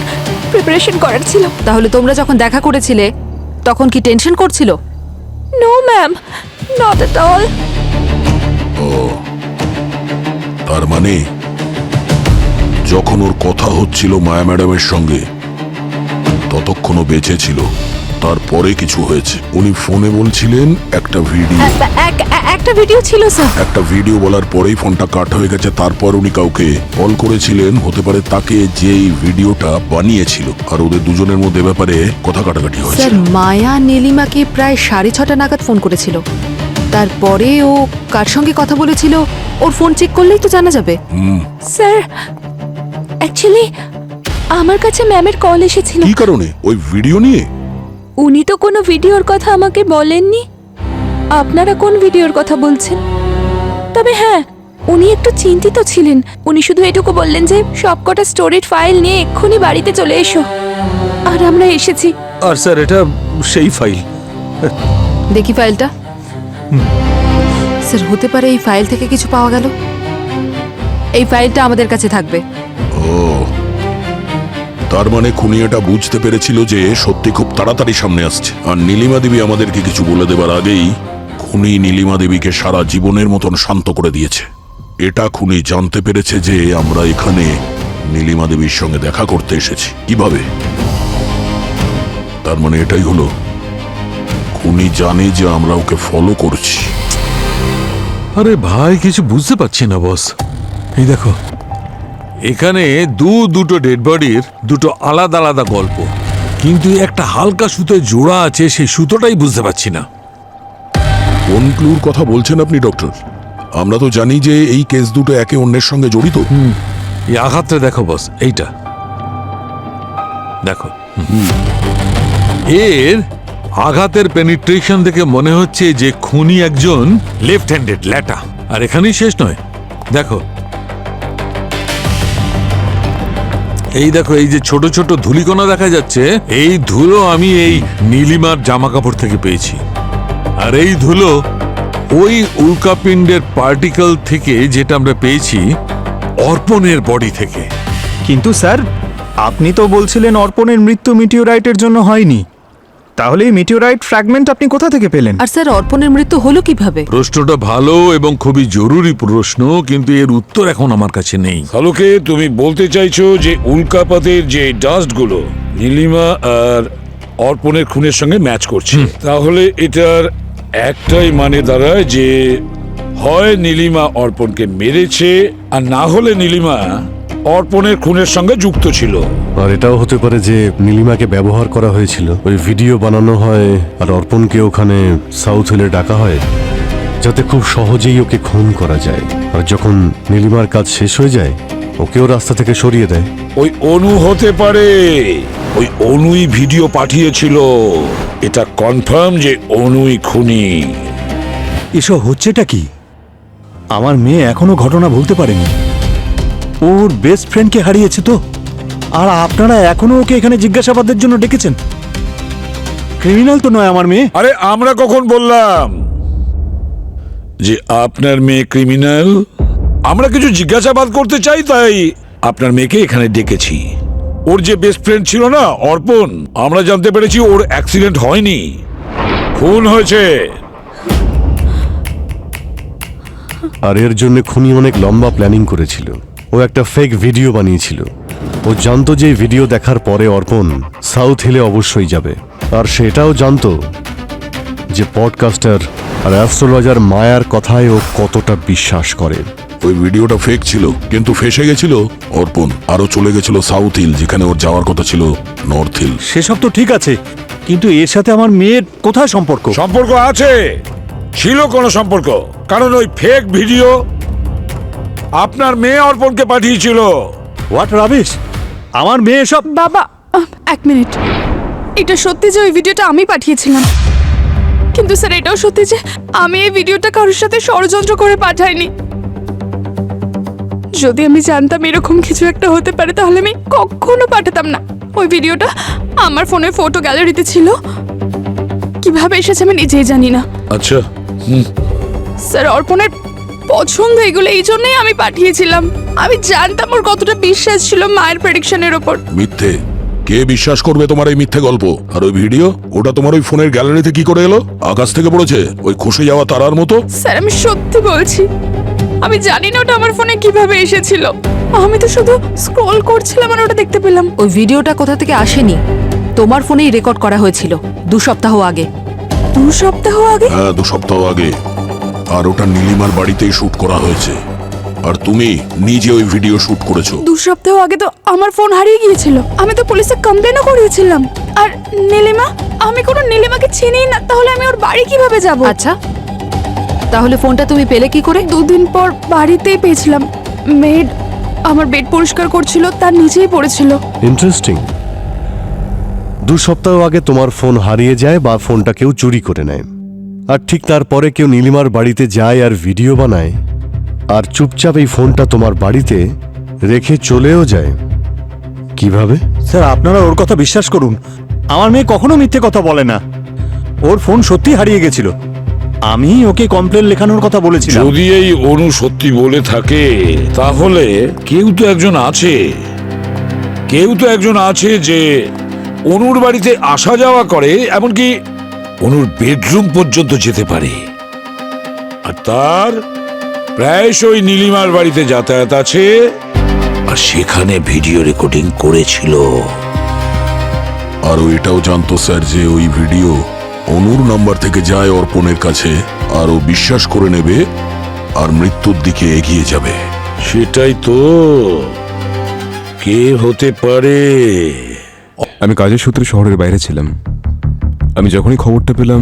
প্রিপারেশন করার ছিল। তাহলে তোমরা যখন দেখা করেছিলে তখন কি টেনশন করছিল? No ma'am, not at all. তার মানে যখন ওর কথা হচ্ছিল মায়া ম্যাডামের সঙ্গে ততক্ষণও বেঁচে ছিল, তারপরে কিছু হয়েছে। উনি ফোনে বলছিলেন একটা ভিডিও, একটা ভিডিও ছিল স্যার। একটা ভিডিও বলার পরেই ফোনটা কাট হয়ে গেছে। তারপর উনি কাউকে কল করেছিলেন, হতে পারে তাকে, যে এই ভিডিওটা বানিয়েছিল, আর ওদের দুজনের মধ্যে ব্যাপারে কথা কাটাকাটি হয়েছে। স্যার, মায়া নীলিমাকে প্রায় 6:30 নাগাদ ফোন করেছিল। তারপরে ও কার সঙ্গে কথা বলেছিল ওর ফোন চেক করলেই তো জানা যাবে। স্যার অ্যাকচুয়ালি আমার কাছে ম্যামের কল এসেছিল। কি কারণে? ওই ভিডিও নিয়ে? উনি তো কোনো ভিডিওর কথা আমাকে বলেননি। আপনারা কোন ভিডিওর কথা বলছেন? তবে হ্যাঁ, উনি একটু চিন্তিত ছিলেন। উনি শুধু এটুকু বললেন যে সবকটা স্টোরেজ ফাইল নিয়ে এক্ষুনি বাড়িতে চলে এসো, আর আমরা এসেছি। আর স্যার এটা সেই ফাইল। দেখি ফাইলটা। স্যার, হতে পারে এই ফাইল থেকে কিছু পাওয়া গেল। এই ফাইলটা আমাদের কাছে থাকবে। ও, তার মানে খুনি এটা বুঝতে পেরেছিল যে সত্যি খুব তাড়াতাড়ি সামনে আসছে, আর নীলিমা দেবী আমাদেরকে কিছু বলে দেবার আগেই খুনি নীলিমা দেবীকে সারা জীবনের মতন শান্ত করে দিয়েছে। এটা খুনি জানতে পেরেছে যে আমরা এখানে নীলিমা দেবীর সঙ্গে দেখা করতে এসেছি। কিভাবে? তার মানে এটাই হলো, খুনি জানে যে আমরা ওকে ফলো করছি। আরে ভাই, কিছু বুঝতে পারছি না বস। এই দেখো, এখানে দুটো ডেড বডির দুটো আলাদা আলাদা গল্প, কিন্তু একটা হালকা সুতোয় জোড়া আছে, সেই সুতোটাই বুঝতে পারছি না। কোন ক্লুর কথা বলছেন আপনি ডক্টর? আমরা তো জানি যে এই কেস দুটো একে অন্যের সঙ্গে জড়িত। এই আঘাতটা দেখো বস, এইটা দেখো। এর আঘাতের পেনিট্রেশন দেখে মনে হচ্ছে যে খুনি একজন লেফট হ্যান্ডেড ল্যাটা। আর এখানেই শেষ নয়, দেখো এই দেখো, এই যে ছোট ছোট ধুলিকণা দেখা যাচ্ছে, এই ধুলো আমি এই নীলিমার জামা কাপড় থেকে পেয়েছি। আর এই ধুলো ওই উল্কাপিণ্ডের পার্টিকেল থেকে, যেটা আমরা পেয়েছি অর্পণের বডি থেকে। কিন্তু স্যার, আপনি তো বলছিলেন অর্পণের মৃত্যু মিটিওরাইটের জন্য হয়নি, তাহলে এই মিটিওরাইট ফ্র্যাগমেন্ট আপনি কোথা থেকে পেলেন? আর স্যার, অর্পণের মৃত্যু হলো কিভাবে? প্রশ্নটা ভালো এবং খুবই জরুরি প্রশ্ন, কিন্তু এর উত্তর এখন আমার কাছে নেই। আলোকে, তুমি বলতে চাইছো যে উল্কাপাতের যে ডাস্টগুলো নীলিমা আর অর্পণের খুনের সঙ্গে ম্যাচ করছে? তাহলে এটার একটাই মানে দাঁড়ায় যে হয় নীলিমা অর্পণকে মেরেছে, আর না হলে নীলিমা অর্পণের খুনের সঙ্গে যুক্ত ছিল। আর এটাও হতে পারে যে নীলিমাকে ব্যবহার করা হয়েছিল, ওই ভিডিও বানানো হয় আর অর্পণকে ওখানে সাউথ হিলে ডাকা হয় যাতে খুব সহজেই ওকে খুন করা যায়। আর যখন নীলিমার কাজ শেষ হয়ে যায় ওকেও রাস্তা থেকে সরিয়ে দেয়। ওই অনু হতে পারে, ওই অনুই ভিডিও পাঠিয়েছিল। এটা কনফার্ম যে অনুই খুনি। এসব হচ্ছেটা কি? আমার মেয়ে এখনো ঘটনা ভুলতে পারেনি। ওর বেস্ট ফ্রেন্ডকে হারিয়েছে তো, আর আপনারা এখনো ওকে এখানে জিজ্ঞাসাবাদের জন্য ডেকেছেন? ক্রিমিনাল তো নয় আমার মেয়ে। আরে আমরা কখন বললাম যে আপনার মেয়ে ক্রিমিনাল? আমরা কিছু জিজ্ঞাসাবাদ করতে চাই, তাই আপনার মেয়েকে এখানে ডেকেছি। ওর যে বেস্ট ফ্রেন্ড ছিল না অর্পণ, আমরা জানতে পেরেছি ওর অ্যাক্সিডেন্ট হয়নি, খুন হয়েছে। আর এর জন্য খুনি অনেক লম্বা প্ল্যানিং করেছিল। ও একটা ফেক ভিডিও বানিয়েছিল। ও জানতো যে ভিডিও দেখার পরে অর্পণ সাউথ হিলে অবশ্যই যাবে, আর সেটাও জানতো যে পডকাস্টার আর অ্যাস্ট্রোলজার মায়ার কথায় ও কতটা বিশ্বাস করে। ওই ভিডিওটা ফেক ছিল, কিন্তু ফেসে গেছিল অর্পণ, আরো চলে গেছিল সাউথ হিল, যেখানে ওর যাওয়ার কথা ছিল নর্থ হিল। সেসব তো ঠিক আছে, কিন্তু এর সাথে আমার মেয়ের কোথায় সম্পর্ক? সম্পর্ক আছে, ছিল কোনো সম্পর্ক, কারণ ওই ফেক ভিডিও আপনার মেয়ে অর্পণকে পাঠিয়েছিল। What rubbish! আমার মেয়ে সব। বাবা, 1 মিনিট। এটা সত্যি যে ওই ভিডিওটা আমি পাঠিয়েছিলাম, কিন্তু স্যার এটাও সত্যি যে আমি এই ভিডিওটা কারোর সাথে ষড়যন্ত্র করে পাঠাইনি। যদি আমি জানতাম এরকম কিছু একটা হতে পারে তাহলে আমি কখনো পাঠাতাম না। ওই ভিডিওটা আমার ফোনের ফটো গ্যালারিতে ছিল, কিভাবে এসেছে আমি নিজেই জানি না। আচ্ছা, স্যার অর্পণের পছন্দ এগুলো, এই জন্যই আমি পাঠিয়েছিলাম। আমি জানতাম ওর কতটা বিশ্বাস ছিল মায়ের প্রেডিকশনের ওপর। মিথ্যে। কে বিশ্বাস করবে তোমার এই মিথ্যে গল্প? আর ওই ভিডিও, ওটা তোমার ওই ফোনের গ্যালারিতে কি করে এলো? আকাশ থেকে পড়েছে ওই খসে যাওয়া তারার মতো? স্যার আমি সত্যি বলছি, আমি জানি না ওটা আমার ফোনে কিভাবে এসেছিল। আমি তো শুধু স্ক্রল করছিলাম আর ওটা দেখতে পেলাম। ওই ভিডিওটা কোথা থেকে আসেনি, তোমার ফোনেই রেকর্ড করা হয়েছিল 2 সপ্তাহ আগে। 2 সপ্তাহ আগে? হ্যাঁ, 2 সপ্তাহ আগে। আর ওটা নীলিমার বাড়িতেই শুট করা হয়েছে। আর তুমি নিজে ওই ভিডিও শুট করেছো। 2 সপ্তাহ আগে তো আমার ফোন হারিয়ে গিয়েছিল। আমি তো পুলিশে কমপ্লেনও করিয়েছিলাম। আর নীলিমা, আমি কোনো নীলিমাকে চিনি না, তাহলে আমি ওর বাড়ি কিভাবে যাব? আচ্ছা, তাহলে ফোনটা তুমি পেলে কি করে? 2 দিন পর বাড়িতেই পেয়েছিলাম। মেড আমার বেড পরিষ্কার করছিল, তার নিচেই পড়েছিল। ইন্টারেস্টিং। 2 সপ্তাহ আগে তোমার ফোন হারিয়ে যায় বা ফোনটা কেউ চুরি করে নেয়, আর ঠিক তারপরে কেউ নীলিমার বাড়িতে যায় আর ভিডিও বানায়, আর চুপচাপ এই ফোনটা তোমার বাড়িতে রেখে চলেও যায়। কিভাবে? স্যার আপনারা ওর কথা বিশ্বাস করুন, আমার মেয়ে কখনো মিথ্যে কথা বলে না। ওর ফোন সত্যি হারিয়ে গেছিল, আমি ওকে কমপ্লেন লেখানোর কথা বলেছিলাম। যদি এই অনু সত্যি বলে থাকে তাহলে কেউ তো একজন আছে যে অনুর বাড়িতে আসা যাওয়া করে, এমনকি অনুর বেডরুম পর্যন্ত যেতে পারে। আর তার প্রায়শই নীলিমার বাড়িতে যাতায়াত আছে, আর সেখানে ভিডিও রেকর্ডিং করেছিল। আর এটাও জানতো স্যার যে ওই ভিডিও অনুর নাম্বার থেকে যায় অর্পণের কাছে, আর ও বিশ্বাস করে নেবে আর মৃত্যুর দিকে এগিয়ে যাবে। সেটাই তো। কে হতে পারে? আমি কাজের সূত্রে শহরের বাইরে ছিলাম। আমি যখনই খবরটা পেলাম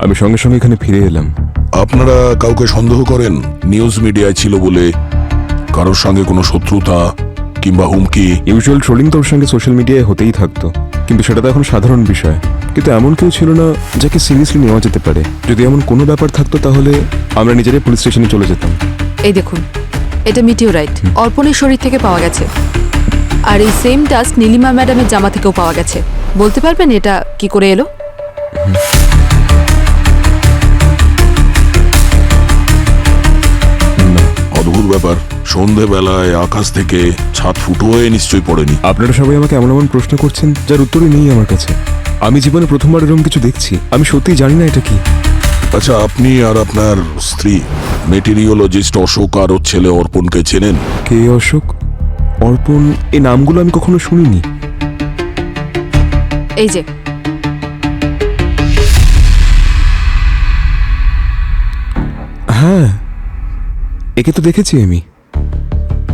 আমি সঙ্গে সঙ্গে এখানে ফিরে এলাম। আপনারা কাউকে সন্দেহ করেন নিউজ মিডিয়ায় ছিল বলে? কারোর সঙ্গে কোনো শত্রুতা কিংবা হুমকি? ইউজুয়াল ট্রোলিং তো ওর সঙ্গে সোশ্যাল মিডিয়ায় হতেই থাকতো, কিন্তু সেটা তো এখন সাধারণ বিষয়। কিন্তু এমন কেউ ছিল না যাকে সিরিয়াসলি নেওয়া যেতে পারে। যদি এমন কোনো ব্যাপার থাকতো তাহলে আমরা নিজেরাই পুলিশ স্টেশনে চলে যেতাম। এই দেখুন, এটা মিটিওরাইট অর্পণের শরীর থেকে পাওয়া গেছে, আর এই সেম ডাস্ট নীলিমা ম্যাডামের জামা থেকেও পাওয়া গেছে। বলতে পারবেন এটা কি করে এলো? অদ্ভুত ব্যাপার। সন্ধেবেলায় আকাশ থেকে ছাদ ফুটো হয়ে নিশ্চয়ই পড়েনি। আপনারা সবাই আমাকে এমন এমন প্রশ্ন করছেন যার উত্তরই নেই আমার কাছে। আমি জীবনে প্রথমবার এরকম কিছু দেখছি। আমি সত্যিই জানি না এটা কি। আচ্ছা, আপনি আর আপনার স্ত্রী মেটেরিওলজিস্ট অশোক আর ওর ছেলে অর্পণকে চেনেন? কে অশোক, অর্পণ, এই নামগুলো আমি কখনো শুনিনি। এই যে হ্যাঁ, একে তো দেখেছি আমি।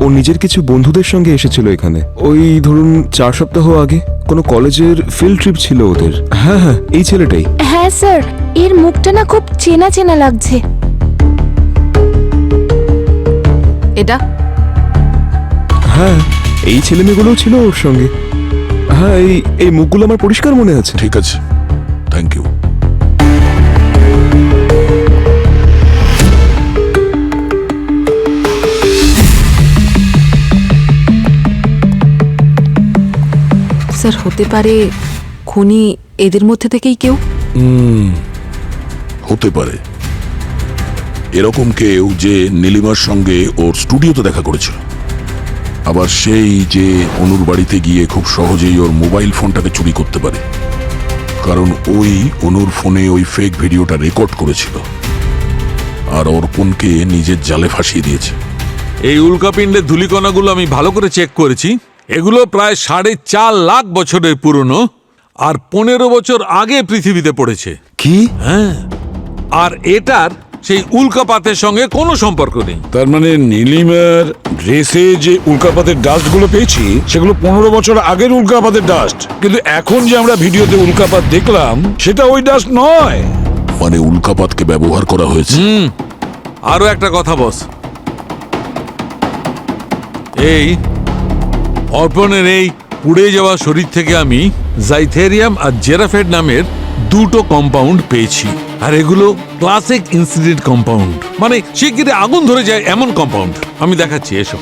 ও নিজের কিছু বন্ধুদের সঙ্গে এসেছিল এখানে, ওই ধরুন 4 সপ্তাহ আগে। কোনো কলেজের ফিল্ড ট্রিপ ছিল ওদের। হ্যাঁ হ্যাঁ, এই ছেলেটাই। হ্যাঁ স্যার, এর মুখটা না খুব চেনা চেনা লাগছে। এটা? হ্যাঁ, এই ছেলে মেয়েগুলোও ছিল ওর সঙ্গে। হ্যাঁ, এই মুখগুলো আমার পরিষ্কার মনে আছে। ঠিক আছে, থ্যাংক ইউ। স্যার, হতে পারে খুনি এদের মধ্যে থেকেই কেউ। হতে পারে এরকম কেউ যে নীলিমার সঙ্গে ওর স্টুডিওতে দেখা করেছিল, আবার সেই যে অনুর বাড়িতে গিয়ে খুব সহজেই ওর মোবাইল ফোনটাকে চুরি করতে পারে, কারণ ওই অনুর ফোনে ওই ফেক ভিডিওটা রেকর্ড করেছিল আর অর্পণকে নিজের জালে ফাঁসিয়ে দিয়েছে। এই উল্কাপিণ্ডের ধূলিকণাগুলো আমি ভালো করে চেক করেছি। এগুলো প্রায় 4.5 লাখ বছরের পুরনো, আর 15 বছর আগে পৃথিবীতে পড়েছে। কি? হ্যাঁ, আর এটার সেই উল্কাপাতের সঙ্গে কোনো সম্পর্ক নেই। তার মানে নীলিমার ড্রেসে যে উল্কাপাতের ডাস্ট গুলো পেয়েছি সেগুলো 15 বছর আগের উল্কাপাতের ডাস্ট, কিন্তু এখন যে আমরা ভিডিওতে উল্কাপাত দেখলাম সেটা ওই ডাস্ট নয়। মানে উল্কাপাতকে ব্যবহার করা হয়েছে। আরো একটা কথা বস, এই অর্পণের এই পুড়ে যাওয়া শরীর থেকে আমি জাইথেরিয়াম আর জেরাফেড নামের দুটো কম্পাউন্ড পেয়েছি, আর এগুলো ক্লাসিক ইনসিডেন্ট কম্পাউন্ড, মানে শিগগিরই আগুন ধরে যায় এমন কম্পাউন্ড। আমি দেখাচ্ছি, এসো।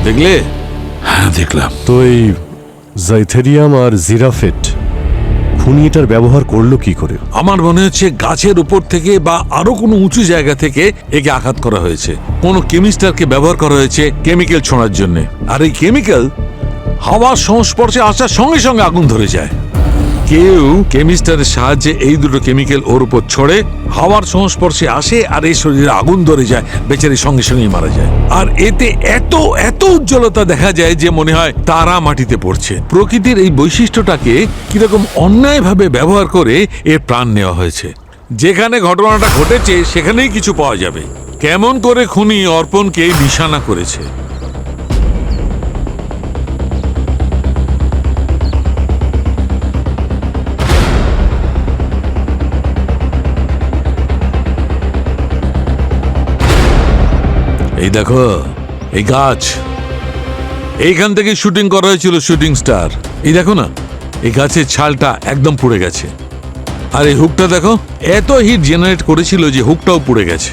দেখলে? হ্যাঁ, দেখলাম। তো এই জাইথেরিয়াম আর জিরাফেট খুনি এটার ব্যবহার করলো কি করে? আমার মনে হচ্ছে গাছের উপর থেকে বা আরো কোনো উঁচু জায়গা থেকে একে আঘাত করা হয়েছে। কোনো কেমিস্টারকে ব্যবহার করা হয়েছে কেমিক্যাল ছোঁড়ার জন্য, আর এই কেমিক্যাল হাওয়ার সংস্পর্শে আসার সঙ্গে সঙ্গে আগুন ধরে যায়। কেউ কেমিস্টারের সাহায্যে এই দুটো কেমিক্যাল ওর উপর ছড়ে, হাওয়ার সংস্পর্শে আসে, আর এই শরীরে আগুন ধরে যায়, বেচারি সঙ্গে সঙ্গেই মারা যায়। আর এতে এত এত উজ্জ্বলতা দেখা যায় যে মনে হয় তারা মাটিতে পড়ছে। প্রকৃতির এই বৈশিষ্ট্যটাকে কিরকম অন্যায়ভাবে ব্যবহার করে এর প্রাণ নেওয়া হয়েছে। যেখানে ঘটনাটা ঘটেছে সেখানেই কিছু পাওয়া যাবে। কেমন করে খুনি অর্পণকে নিশানা করেছে। এই দেখো, এই গাছ, এইখান থেকে শুটিং করা হয়েছিল শুটিং স্টার। এই দেখো না, এই গাছের ছালটা একদম পুড়ে গেছে। আর এই হুকটা দেখো, এত হিট জেনারেট করেছিল যে হুকটাও পুড়ে গেছে।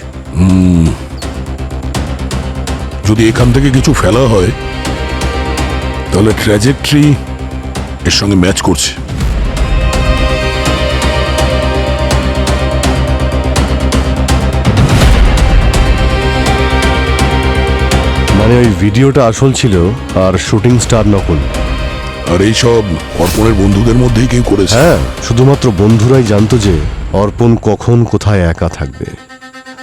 যদি এখান থেকে কিছু ফেলা হয় তাহলে ট্র্যাজেক্টরি এর সঙ্গে ম্যাচ করছে। মানে ওই ভিডিওটা আসল ছিল আর শুটিং স্টার নকল। আর এই সব অর্পণের বন্ধুদের মধ্যেই কেউ করেছে? হ্যাঁ, শুধুমাত্র বন্ধুরাই জানতো যে অর্পণ কখন কোথায় একা থাকবে,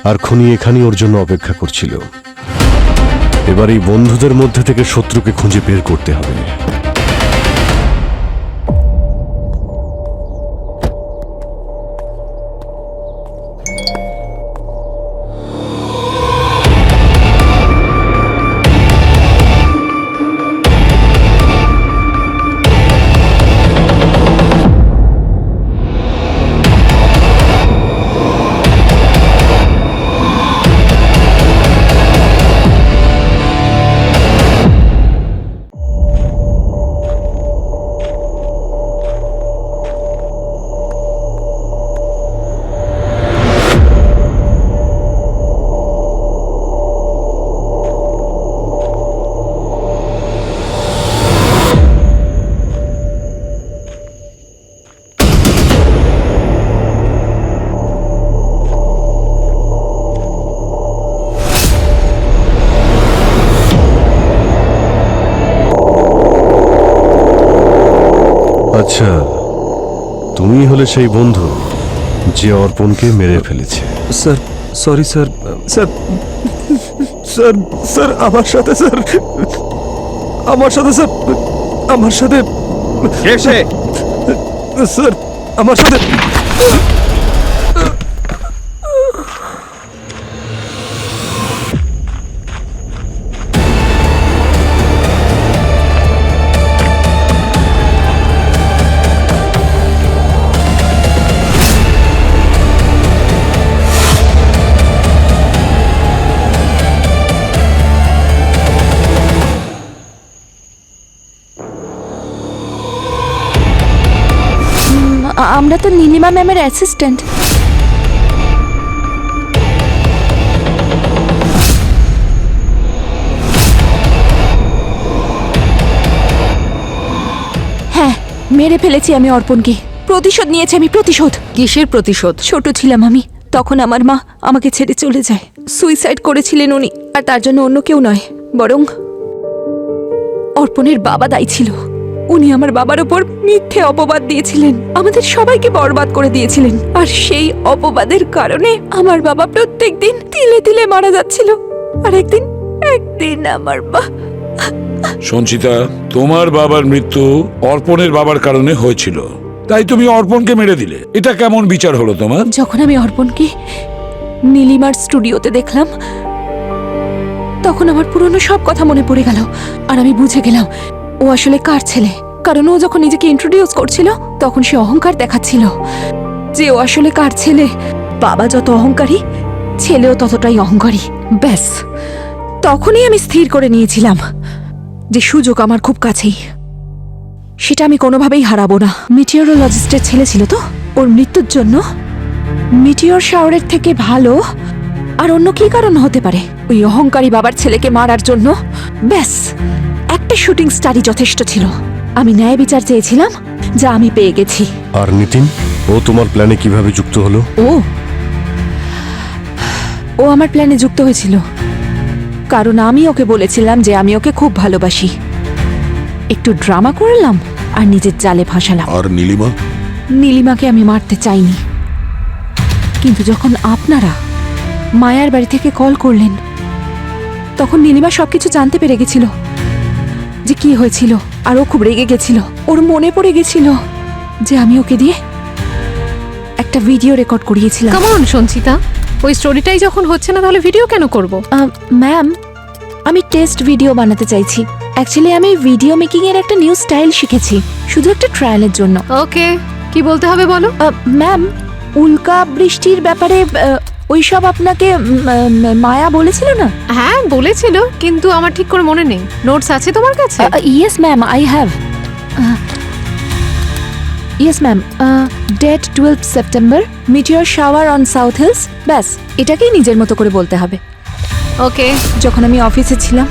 আর খুনি এখানেই ওর জন্য অপেক্ষা করছিল। এবার এই বন্ধুদের মধ্যে থেকে শত্রুকে খুঁজে বের করতে হবে। আচ্ছা, তুমি হলে সেই বন্ধু যে অর্পণকে মেরে ফেলেছে। Sir, sorry sir. Sir sir sir আমার সাথে স্যার, আমার সাথে স্যার, আমার সাথে স্যার, আমার সাথে। আমরা তো নীলিমা ম্যামের অ্যাসিস্ট্যান্ট। হ্যাঁ, মেরে ফেলেছি আমি অর্পণকে। প্রতিশোধ নিয়েছি আমি, প্রতিশোধ। কিসের প্রতিশোধ? ছোট ছিলাম আমি, তখন আমার মা আমাকে ছেড়ে চলে যায়। সুইসাইড করেছিলেন উনি, আর তার জন্য অন্য কেউ নয়, বরং অর্পণের বাবা দায়ী ছিল। উনি আমার বাবার উপর মিথ্যে অপবাদ দিয়েছিলেন, আমাদের সবাইকে বরবাদ করে দিয়েছিলেন। আর সেই অপবাদের কারণে আমার বাবা প্রত্যেকদিন তিলে তিলে মারা যাচ্ছিল। আর একদিন আমার সঞ্চিতা, তোমার বাবার মৃত্যু অর্পণের বাবার কারণে হয়েছিল, তাই তুমি অর্পণকে মেরে দিলে। এটা কেমন বিচার হলো তোমার? যখন আমি অর্পণকে নীলিমার স্টুডিওতে দেখলাম, তখন আমার পুরনো সব কথা মনে পড়ে গেল। আর আমি বুঝে গেলাম ও আসলে কার ছেলে, কারণ ও যখন নিজেকে ইন্ট্রোডিউস করছিল তখন সে অহংকার দেখাচ্ছিল যে ও আসলে কার ছেলে। বাবা যত অহংকারী, ছেলেও ততটাই অহংকারী। ব্যাস, তখনই আমি স্থির করে নিয়েছিলাম যে সুযোগ আমার খুব কাছেই, সেটা আমি কোনোভাবেই হারাবো না। মিটিওরোলজিস্টের ছেলে ছিল তো, ওর মৃত্যুর জন্য মিটিওর শাওরের থেকে ভালো আর অন্য কি কারণ হতে পারে ওই অহংকারী বাবার ছেলেকে মারার জন্য? ব্যাস, একটা শুটিং স্টারই যথেষ্ট ছিল। আমি ন্যায় বিচার চেয়েছিলাম, যা আমি পেয়ে গেছি। আর নিতিন, ও তোমার প্ল্যানে কিভাবে যুক্ত হলো? ও আমার প্ল্যানে যুক্ত হয়েছিল কারণ আমি ওকে বলেছিলাম যে আমি ওকে খুব ভালোবাসি। একটু ড্রামা করলাম আর নিজের জালে ফাঁসালাম। আর নীলিমা? নীলিমাকে আমি মারতে চাইনি, কিন্তু যখন আপনারা মায়ার বাড়ি থেকে কল করলেন তখন নীলিমা সবকিছু জানতে পেরে গেছিল যে কি হয়েছিল, আর ও খুব রেগে গেছিল। ওর মনে পড়ে গেছিল যে আমি ওকে দিয়ে একটা ভিডিও রেকর্ড করিয়েছিলাম। কেমন সঞ্চিতা, ওই স্টোরিটাই যখন হচ্ছে না তাহলে ভিডিও কেন করব? ম্যাম, আমি টেস্ট ভিডিও বানাতে চাইছি। অ্যাকচুয়ালি আমি ভিডিও মেকিং এর একটা নিউ স্টাইল শিখেছি, শুধু একটা ট্রায়ালের জন্য। ওকে, কি বলতে হবে বলো। ম্যাম, উল্কা বৃষ্টির ব্যাপারে ওইসব আপনাকে মায়া বলেছিল না? হ্যাঁ বলেছিল, কিন্তু আমার ঠিক করে মনে নেই। নোটস আছে তোমার কাছে? Yes ma'am, I have. Yes ma'am, date 12 September, meteor shower on south hills. ব্যাস, এটাকেই নিজের মতো করে বলতে হবে। ওকে। যখন আমি অফিসে ছিলাম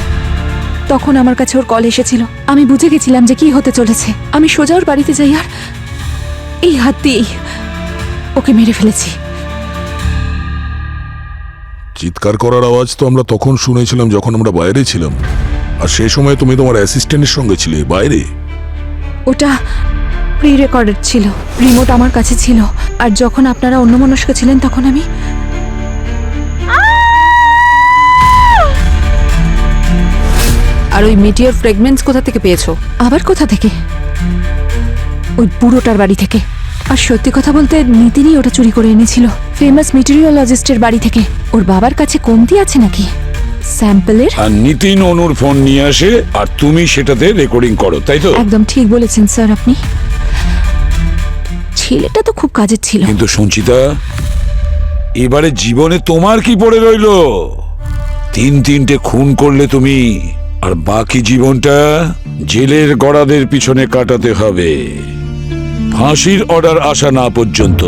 তখন আমার কাছে ওর কল এসেছিল। আমি বুঝে গেছিলাম যে কি হতে চলেছে। আমি সোজা ওর বাড়িতে যাই আর এই হাত দিয়েই ওকে মেরে ফেলেছি। চিৎকার করার আওয়াজ তো আমরা তখন শুনেছিলাম যখন আমরা বাইরে ছিলাম, আর সেই সময় তুমি তোমার অ্যাসিস্ট্যান্টের সঙ্গে ছিলে বাইরে। ওটা প্রি রেকর্ডেড ছিল, রিমোট আমার কাছে ছিল, আর যখন আপনারা অন্যমনস্ক ছিলেন তখন আমি আর ওই মিটিওর ফ্রেগমেন্টস কোথা থেকে পেয়েছো? আবার কোথা থেকে? ওই বুড়োটার বাড়ি থেকে। আর সত্যি কথা বলতে নিতিনই ওটা চুরি করে এনেছিল, ফেমাস মিটিওরোলজিস্টের বাড়ি থেকে। ওর বাবার কাছে কমতি আছে নাকি স্যাম্পলের? আর নিতিন অনুর ফোন নিয়ে আসে আর তুমি সেটাতে রেকর্ডিং করো, তাই তো? একদম ঠিক বলেছেন স্যার আপনি। ছেলেটা তো খুব কাজের ছিল। কিন্তু সঞ্চিতা, এবারে জীবনে তোমার কি পড়ে রইলো? 3-3টে খুন করলে তুমি, আর বাকি জীবনটা জেলের গড়াদের পিছনে কাটাতে হবে, ফাঁসির অর্ডার আসা না পর্যন্ত।